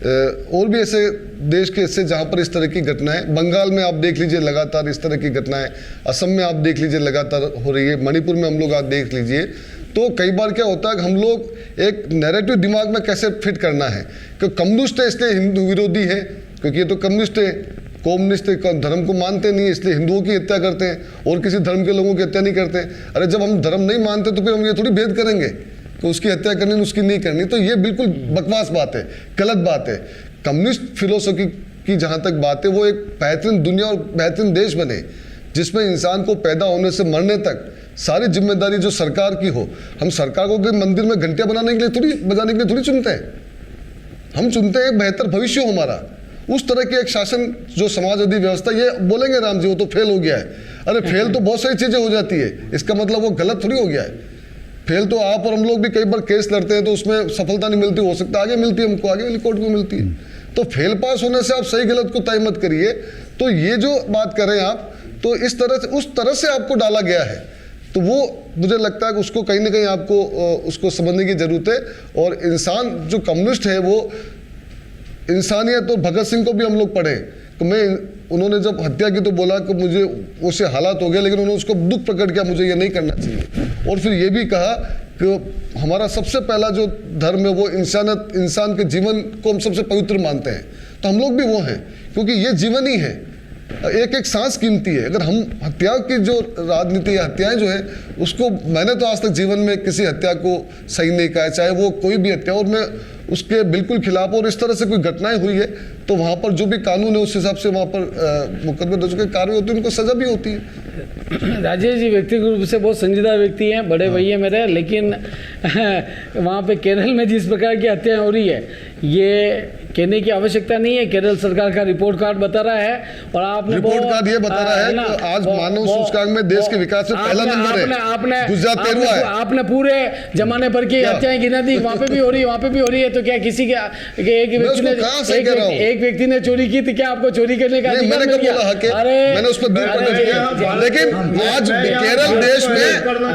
और भी ऐसे देश के हिस्से जहाँ पर इस तरह की घटनाएं, बंगाल में आप देख लीजिए लगातार इस तरह की घटनाएं, असम में आप देख लीजिए लगातार हो रही है, मणिपुर में हम लोग आप देख लीजिए। तो कई बार क्या होता है कि हम लोग एक नैरेटिव दिमाग में कैसे फिट करना है कि कम्युनिस्ट है इसलिए हिंदू विरोधी है, क्योंकि ये तो कम्युनिस्ट है, कम्युनिस्ट धर्म को मानते नहीं इसलिए हिंदुओं की हत्या करते हैं और किसी धर्म के लोगों की हत्या नहीं करते हैं। अरे जब हम धर्म नहीं मानते तो फिर हम ये थोड़ी भेद करेंगे कि उसकी हत्या करनी उसकी नहीं करनी। तो ये बिल्कुल बकवास बात है, गलत बात है। कम्युनिस्ट फिलोसफी की जहाँ तक बात है, वो एक बेहतरीन दुनिया और बेहतरीन देश बने जिसमें इंसान को पैदा होने से मरने तक सारी जिम्मेदारी जो सरकार की हो। हम सरकार को के मंदिर में घंटियां बनाने के लिए थोड़ी, बजाने के लिए थोड़ी चुनते हैं, हम चुनते हैं बेहतर भविष्य हो हमारा। उस तरह की एक शासन जो समाजवादी व्यवस्था, ये बोलेंगे राम जी वो तो फेल हो गया है। अरे फेल तो बहुत सारी चीजें हो जाती है, इसका मतलब वो गलत थोड़ी हो गया है। फेल तो आप और हम लोग भी कई बार केस लड़ते हैं तो उसमें सफलता नहीं मिलती, हो सकता है आगे मिलती है, हमको आगे वाली कोर्ट में मिलती है। तो फेल पास होने से आप सही गलत को तय मत करिए। तो ये जो बात कर रहे हैं आप, तो इस तरह से उस तरह से आपको डाला गया है, तो वो मुझे लगता है कि उसको कहीं ना कहीं आपको उसको समझने की जरूरत है। और इंसान जो कम्युनिस्ट है वो इंसानियत, और भगत सिंह को भी हम लोग पढ़े तो उन्होंने जब हत्या की तो बोला कि मुझे उससे हालात हो गया, लेकिन उन्होंने उसको दुख प्रकट किया, मुझे ये नहीं करना चाहिए। और फिर ये भी कहा कि हमारा सबसे पहला जो धर्म है वो इंसानियत, इंसान के जीवन को हम सबसे पवित्र मानते हैं। तो हम लोग भी वो हैं, क्योंकि ये जीवन ही है, एक एक सांस कीमती है। अगर हम हत्या की जो राजनीति या हत्याएं जो है उसको, मैंने तो आज तक जीवन में किसी हत्या को सही नहीं कहा है, चाहे वो कोई भी हत्या, और मैं उसके बिल्कुल खिलाफ। और इस तरह से कोई घटनाएं हुई है तो वहाँ पर जो भी कानून है उस हिसाब से वहाँ पर मुकदमे दर्ज की कार्रवाई होती है, उनको सजा भी होती है। राजेश जी व्यक्तिगत रूप से बहुत संजीदा व्यक्ति हैं, बड़े भैया मेरे, लेकिन वहाँ पे केरल में जिस प्रकार की हत्याएं हो रही है ये कहने की आवश्यकता नहीं है। केरल सरकार का रिपोर्ट कार्ड बता रहा है, और आपने रिपोर्ट कार्ड ये बता रहा है कि आज मानव सूचकांक में देश के विकास में पहला नंबर है, गुजरात 13वां है। आपने पूरे जमाने भर की हत्याएं गिना दी, वहाँ पे भी हो रही है, वहाँ पे भी हो रही है। तो क्या किसी के एक व्यक्ति ने चोरी की तो क्या आपको चोरी करने का अधिकार मिल गया? अरे मैंने उस पर दूर करने दिया, लेकिन आज केरल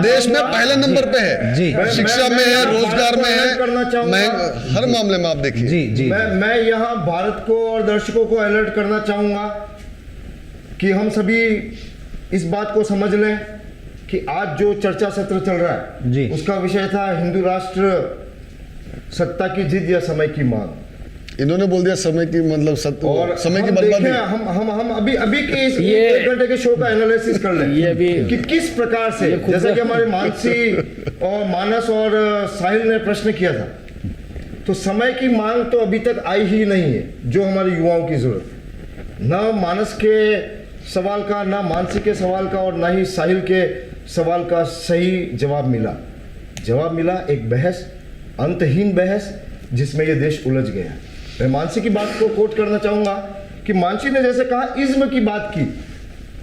देश में पहले नंबर पे है, शिक्षा में है, रोजगार में है, हर मामले में आप देखिए। जी जी, मैं यहाँ भारत को और दर्शकों को अलर्ट करना चाहूंगा कि हम सभी इस बात को समझ लें कि आज जो चर्चा सत्र चल रहा है जी, उसका विषय था हिंदू राष्ट्र सत्ता की जिद या समय की मांग। इन्होंने बोल दिया समय की, मतलब सत्ता और समय की बर्बादी। हम अभी के इस 1 घंटे के शो का एनालिसिस कर लें ये भी कि किस प्रकार से, जैसे कि हमारे मानसी और मानस और साहिल ने प्रश्न किया था, तो समय की मांग तो अभी तक आई ही नहीं है जो हमारे युवाओं की जरूरत है। ना मानस के सवाल का, ना मानसी के सवाल का, और ना ही साहिल के सवाल का सही जवाब मिला एक बहस, अंतहीन बहस जिसमें ये देश उलझ गया। मैं मानसी की बात को कोट करना चाहूंगा कि मानसी ने जैसे कहा इज्म की बात की,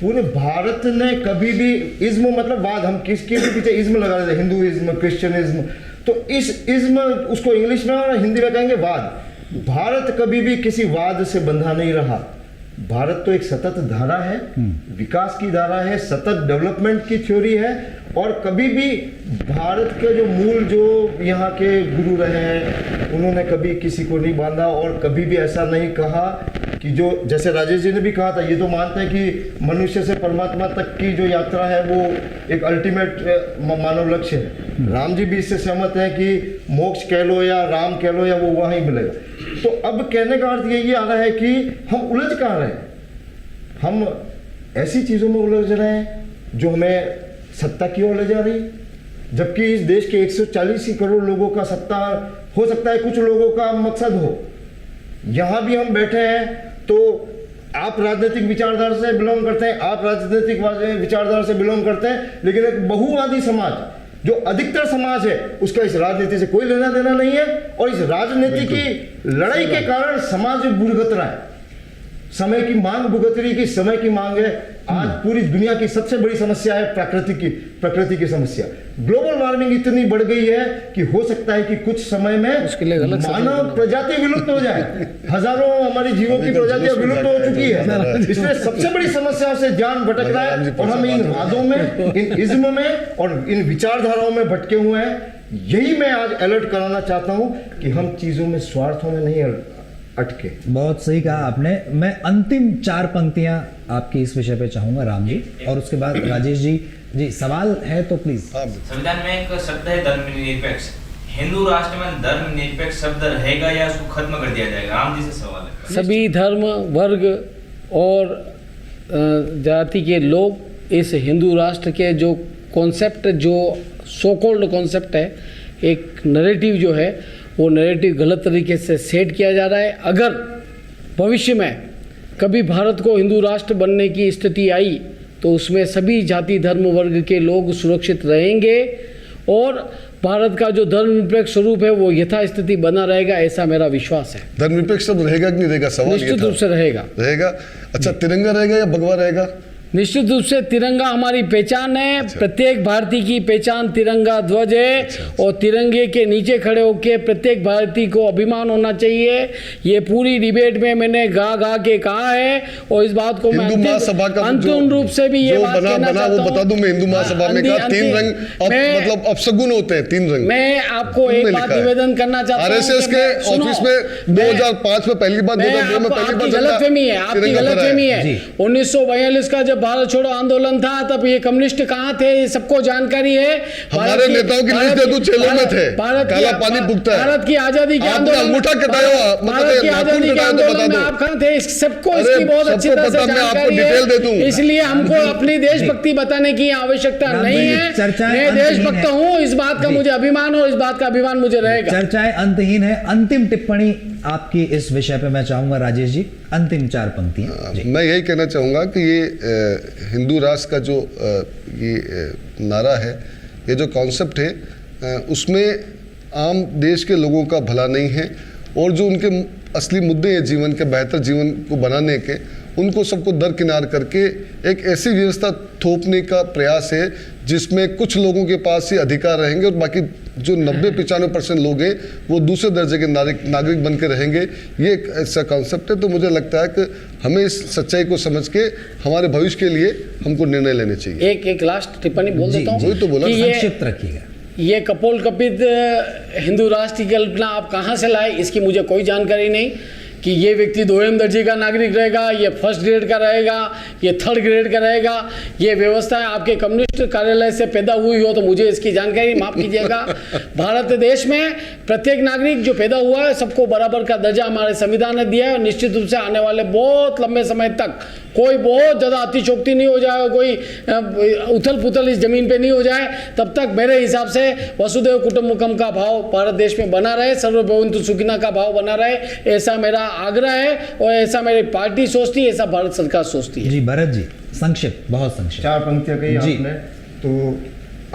पूरे भारत ने कभी भी इज्म मतलब वाद, हम किसके भी पीछे इज्म लगा रहे थे, हिंदुइज्म, क्रिश्चियनिज्म, तो इस इज्म उसको इंग्लिश में और हिंदी में कहेंगे वाद। भारत कभी भी किसी वाद से बंधा नहीं रहा। भारत तो एक सतत धारा है, विकास की धारा है, सतत डेवलपमेंट की थ्योरी है, और कभी भी भारत के जो मूल जो यहाँ के गुरु रहे हैं उन्होंने कभी किसी को नहीं बांधा, और कभी भी ऐसा नहीं कहा कि जो, जैसे राजेश जी ने भी कहा था, ये तो मानते हैं कि मनुष्य से परमात्मा तक की जो यात्रा है वो एक अल्टीमेट मानव लक्ष्य है। राम जी भी इससे सहमत हैं कि मोक्ष कह लो या राम कह लो या वो वहाँ ही मिलेगा। तो अब कहने का अर्थ यही आ रहा है कि हम उलझ कहाँ रहे हैं, हम ऐसी चीज़ों में उलझ रहे हैं जो हमें सत्ता की ओर ले जा रही, जबकि इस देश के 140 करोड़ लोगों का सत्ता हो सकता है कुछ लोगों का मकसद हो। यहाँ भी हम बैठे हैं तो आप राजनीतिक विचारधारा से बिलोंग करते हैं, आप राजनीतिक विचारधारा से बिलोंग करते हैं, लेकिन एक बहुवादी समाज जो अधिकतर समाज है उसका इस राजनीति से कोई लेना देना नहीं है, और इस राजनीति की लड़ाई के कारण समाज भुगत रहा है। समय की मांग भुगत रही कि समय की मांग है। आज पूरी दुनिया की सबसे बड़ी समस्या है प्रकृति की समस्या। ग्लोबल वार्मिंग इतनी बढ़ गई है कि हो सकता है कि कुछ समय में मानव प्रजाति विलुप्त हो जाए। हजारों हमारी जीवों की प्रजातियां विलुप्त हो चुकी है, इसलिए सबसे बड़ी समस्याओं से ध्यान भटक रहा है और हम इन वादों में, इन इज्म में और इन विचारधाराओं में भटके हुए हैं। यही मैं आज अलर्ट कराना चाहता हूं कि हम चीजों में, स्वार्थों में नहीं अटके। बहुत सही कहा आपने। मैं अंतिम 4 पंक्तियां आपकी इस विषय पे चाहूंगा राम जी, और उसके बाद राजेश जी सवाल है तो प्लीज। संविधान में एक शब्द है धर्मनिरपेक्ष। हिंदू राष्ट्र में धर्मनिरपेक्ष शब्द रहेगा या उसको खत्म कर दिया जाएगा? राम जी से सवाल है। सभी धर्म, वर्ग और जाति के लोग इस हिंदू राष्ट्र के जो कॉन्सेप्ट, जो सो कॉल्ड कॉन्सेप्ट है, एक नैरेटिव जो है, वो नैरेटिव गलत तरीके से सेट किया जा रहा है। अगर भविष्य में कभी भारत को हिंदू राष्ट्र बनने की स्थिति आई तो उसमें सभी जाति, धर्म, वर्ग के लोग सुरक्षित रहेंगे और भारत का जो धर्मनिरपेक्ष स्वरूप है वो यथास्थिति बना रहेगा, ऐसा मेरा विश्वास है। धर्मनिरपेक्ष शब्द रहेगा कि नहीं रहेगा, सवाल ये निश्चित था। रूप से रहेगा। रहेगा। अच्छा, तिरंगा रहेगा या भगवा रहेगा? निश्चित रूप से तिरंगा हमारी पहचान है। प्रत्येक भारतीय की पहचान तिरंगा ध्वज है और तिरंगे के नीचे खड़े होकर प्रत्येक भारतीय को अभिमान होना चाहिए। ये पूरी डिबेट में मैंने गा के कहा है और इस बात को मैं हिंदू महासभा का अंतिम रूप से भी ये बात कहना चाहता हूं। वो बता दूं, मैं हिंदू महासभा में कहा 3 रंग मतलब अपशगुन होते हैं, 3 रंग। मैं आपको एक बात निवेदन करना चाहता हूं। आरएसएस के ऑफिस में 2005 में पहली बार, 2002 में पहली बार गलतफहमी है, आपकी गलतफहमी है। 1942 का जब भारत छोड़ो आंदोलन था तब ये कम्युनिस्ट कहाँ थे, ये सबको जानकारी है। हमारे नेताओं की लिस्ट दे दूं, जेलों में थे, काला पानी भुगता है। भारत की आजादी के आंदोलन, अंगूठा कटाया, भारत की आजादी के आंदोलन में आप कहाँ थे, सबको इसकी बहुत अच्छी तरह से जानकारी है। इसलिए हमको अपनी देशभक्ति बताने की आवश्यकता नहीं है। मैं देशभक्त हूँ, इस बात का मुझे अभिमान और इस बात का अभिमान मुझे रहेगा। चर्चाएं अंतहीन है। अंतिम टिप्पणी आपकी इस विषय पे मैं चाहूंगा राजेश जी, अंतिम 4 पंक्तियां। मैं यही कहना चाहूँगा कि ये हिंदू राष्ट्र का जो ये नारा है, ये जो कॉन्सेप्ट है, उसमें आम देश के लोगों का भला नहीं है और जो उनके असली मुद्दे हैं जीवन के, बेहतर जीवन को बनाने के, उनको सबको दरकिनार करके एक ऐसी व्यवस्था थोपने का प्रयास है जिसमें कुछ लोगों के पास ही अधिकार रहेंगे और बाकी जो 90-95% लोग हैं वो दूसरे दर्जे के नागरिक बन के रहेंगे। ये एक ऐसा कॉन्सेप्ट है। तो मुझे लगता है कि हमें इस सच्चाई को समझ के हमारे भविष्य के लिए हमको निर्णय लेने चाहिए। एक लास्ट टिप्पणी बोल देता हूँ। वही तो बोला, संक्षिप्त रखिएगा। ये कपोल कल्पित हिंदू राष्ट्र की कल्पना आप कहाँ से लाए, इसकी मुझे कोई जानकारी नहीं कि ये व्यक्ति 2म दर्जे का नागरिक रहेगा, ये 1st ग्रेड का रहेगा, ये 3rd ग्रेड का रहेगा। ये व्यवस्था आपके कम्युनिस्ट कार्यालय से पैदा हुई हो तो मुझे इसकी जानकारी, माफ कीजिएगा। भारत देश में प्रत्येक नागरिक जो पैदा हुआ है सबको बराबर का दर्जा हमारे संविधान ने दिया है और निश्चित रूप से आने वाले बहुत लंबे समय तक कोई बहुत ज़्यादा अतिशोक्ति नहीं हो जाए, कोई उथल पुथल इस जमीन पे नहीं हो जाए, तब तक मेरे हिसाब से वसुदेव कुटुंबकम का भाव भारत देश में बना रहे, सर्वभवन्तु सुखिनः का भाव बना रहे, ऐसा मेरा आग्रह है और ऐसा मेरी पार्टी सोचती है, ऐसा भारत सरकार सोचती है। जी भरत जी, संक्षिप्त, बहुत संक्षिप्त। 4 पंक्तियां कही आपने। तो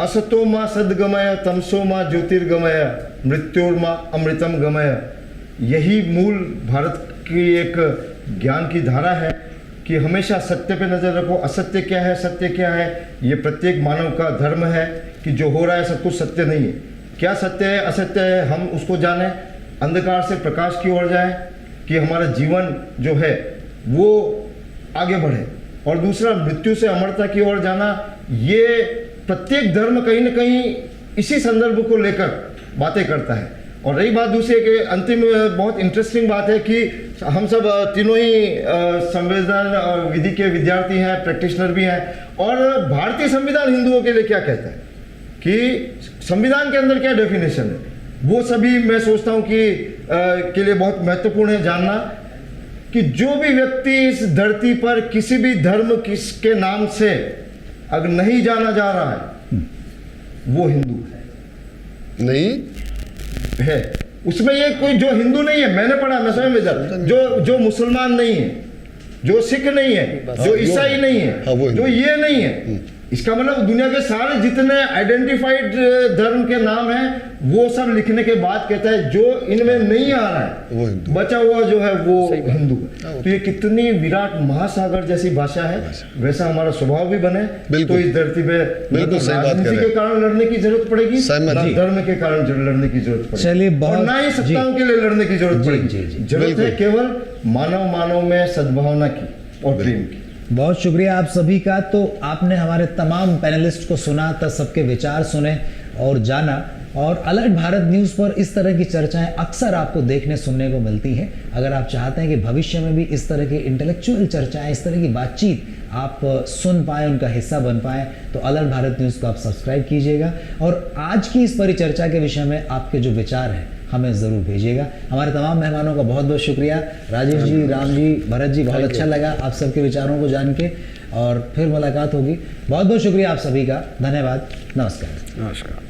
असतो मा सद्गमय, तमसो मा ज्योतिर्गमय, मृत्योर्मा अमृतम गमय। यही मूल भारत की एक ज्ञान की धारा है कि हमेशा सत्य पे नजर रखो। असत्य क्या है, सत्य क्या है, ये प्रत्येक मानव का धर्म है कि जो हो रहा है सब कुछ सत्य नहीं है। क्या सत्य है, असत्य है, हम उसको जाने, अंधकार से प्रकाश की ओर जाए कि हमारा जीवन जो है वो आगे बढ़े। और दूसरा, मृत्यु से अमरता की ओर जाना। ये प्रत्येक धर्म कहीं ना कहीं इसी संदर्भ को लेकर बातें करता है। और रही बात दूसरी, एक अंतिम बहुत इंटरेस्टिंग बात है कि हम सब तीनों ही संविधान विधि के विद्यार्थी हैं, प्रैक्टिशनर भी हैं। और भारतीय संविधान हिंदुओं के लिए क्या कहता है कि संविधान के अंदर क्या डेफिनेशन है, वो सभी मैं सोचता हूँ कि के लिए बहुत महत्वपूर्ण है जानना कि जो भी व्यक्ति इस धरती पर किसी भी धर्म के नाम से अगर नहीं जाना जा रहा है वो हिंदू नहीं है। उसमें ये कोई जो हिंदू नहीं है, मैंने पढ़ा, मैं स्वयं में जो मुसलमान नहीं है, जो सिख नहीं है, जो ईसाई नहीं है, जो ये नहीं है, इसका मतलब दुनिया के सारे जितने आइडेंटिफाइड धर्म के नाम हैं वो सब लिखने के बाद कहता है जो इनमें नहीं आ रहा है वो हिंदू। बचा हुआ जो है वो हिंदू है। तो ये कितनी विराट महासागर जैसी भाषा है, वैसा हमारा स्वभाव भी बने तो इस धरती पे बिल्कुल सही बात कह राजनीति रहे के हैं। कारण लड़ने की जरूरत पड़ेगी, सहमत ना जी। धर्म के कारण लड़ने की जरूरत पड़ेगी, चलिए, और बहुत- ना ही सत्ताओं जी। के लिए लड़ने की जरूरत जी, पड़ेगी। जी, जी। जरूरत है बिल्कुल। केवल मानव मानव में सद्भावना की और प्रेम की। बहुत शुक्रिया आप सभी का। तो आपने हमारे तमाम पैनलिस्ट को सुना, तब सबके विचार सुने और जाना। और अलर्ट भारत न्यूज़ पर इस तरह की चर्चाएं अक्सर आपको देखने सुनने को मिलती हैं। अगर आप चाहते हैं कि भविष्य में भी इस तरह की इंटेलेक्चुअल चर्चाएं, इस तरह की बातचीत आप सुन पाएँ, उनका हिस्सा बन पाएँ, तो अलर्ट भारत न्यूज़ को आप सब्सक्राइब कीजिएगा। और आज की इस परिचर्चा के विषय में आपके जो विचार हैं हमें ज़रूर भेजिएगा। हमारे तमाम मेहमानों का बहुत बहुत शुक्रिया। राजेश जी, राम जी, भरत जी, बहुत अच्छा लगा आप सबके विचारों को जान के, और फिर मुलाकात होगी। बहुत बहुत शुक्रिया आप सभी का। धन्यवाद। नमस्कार। नमस्कार।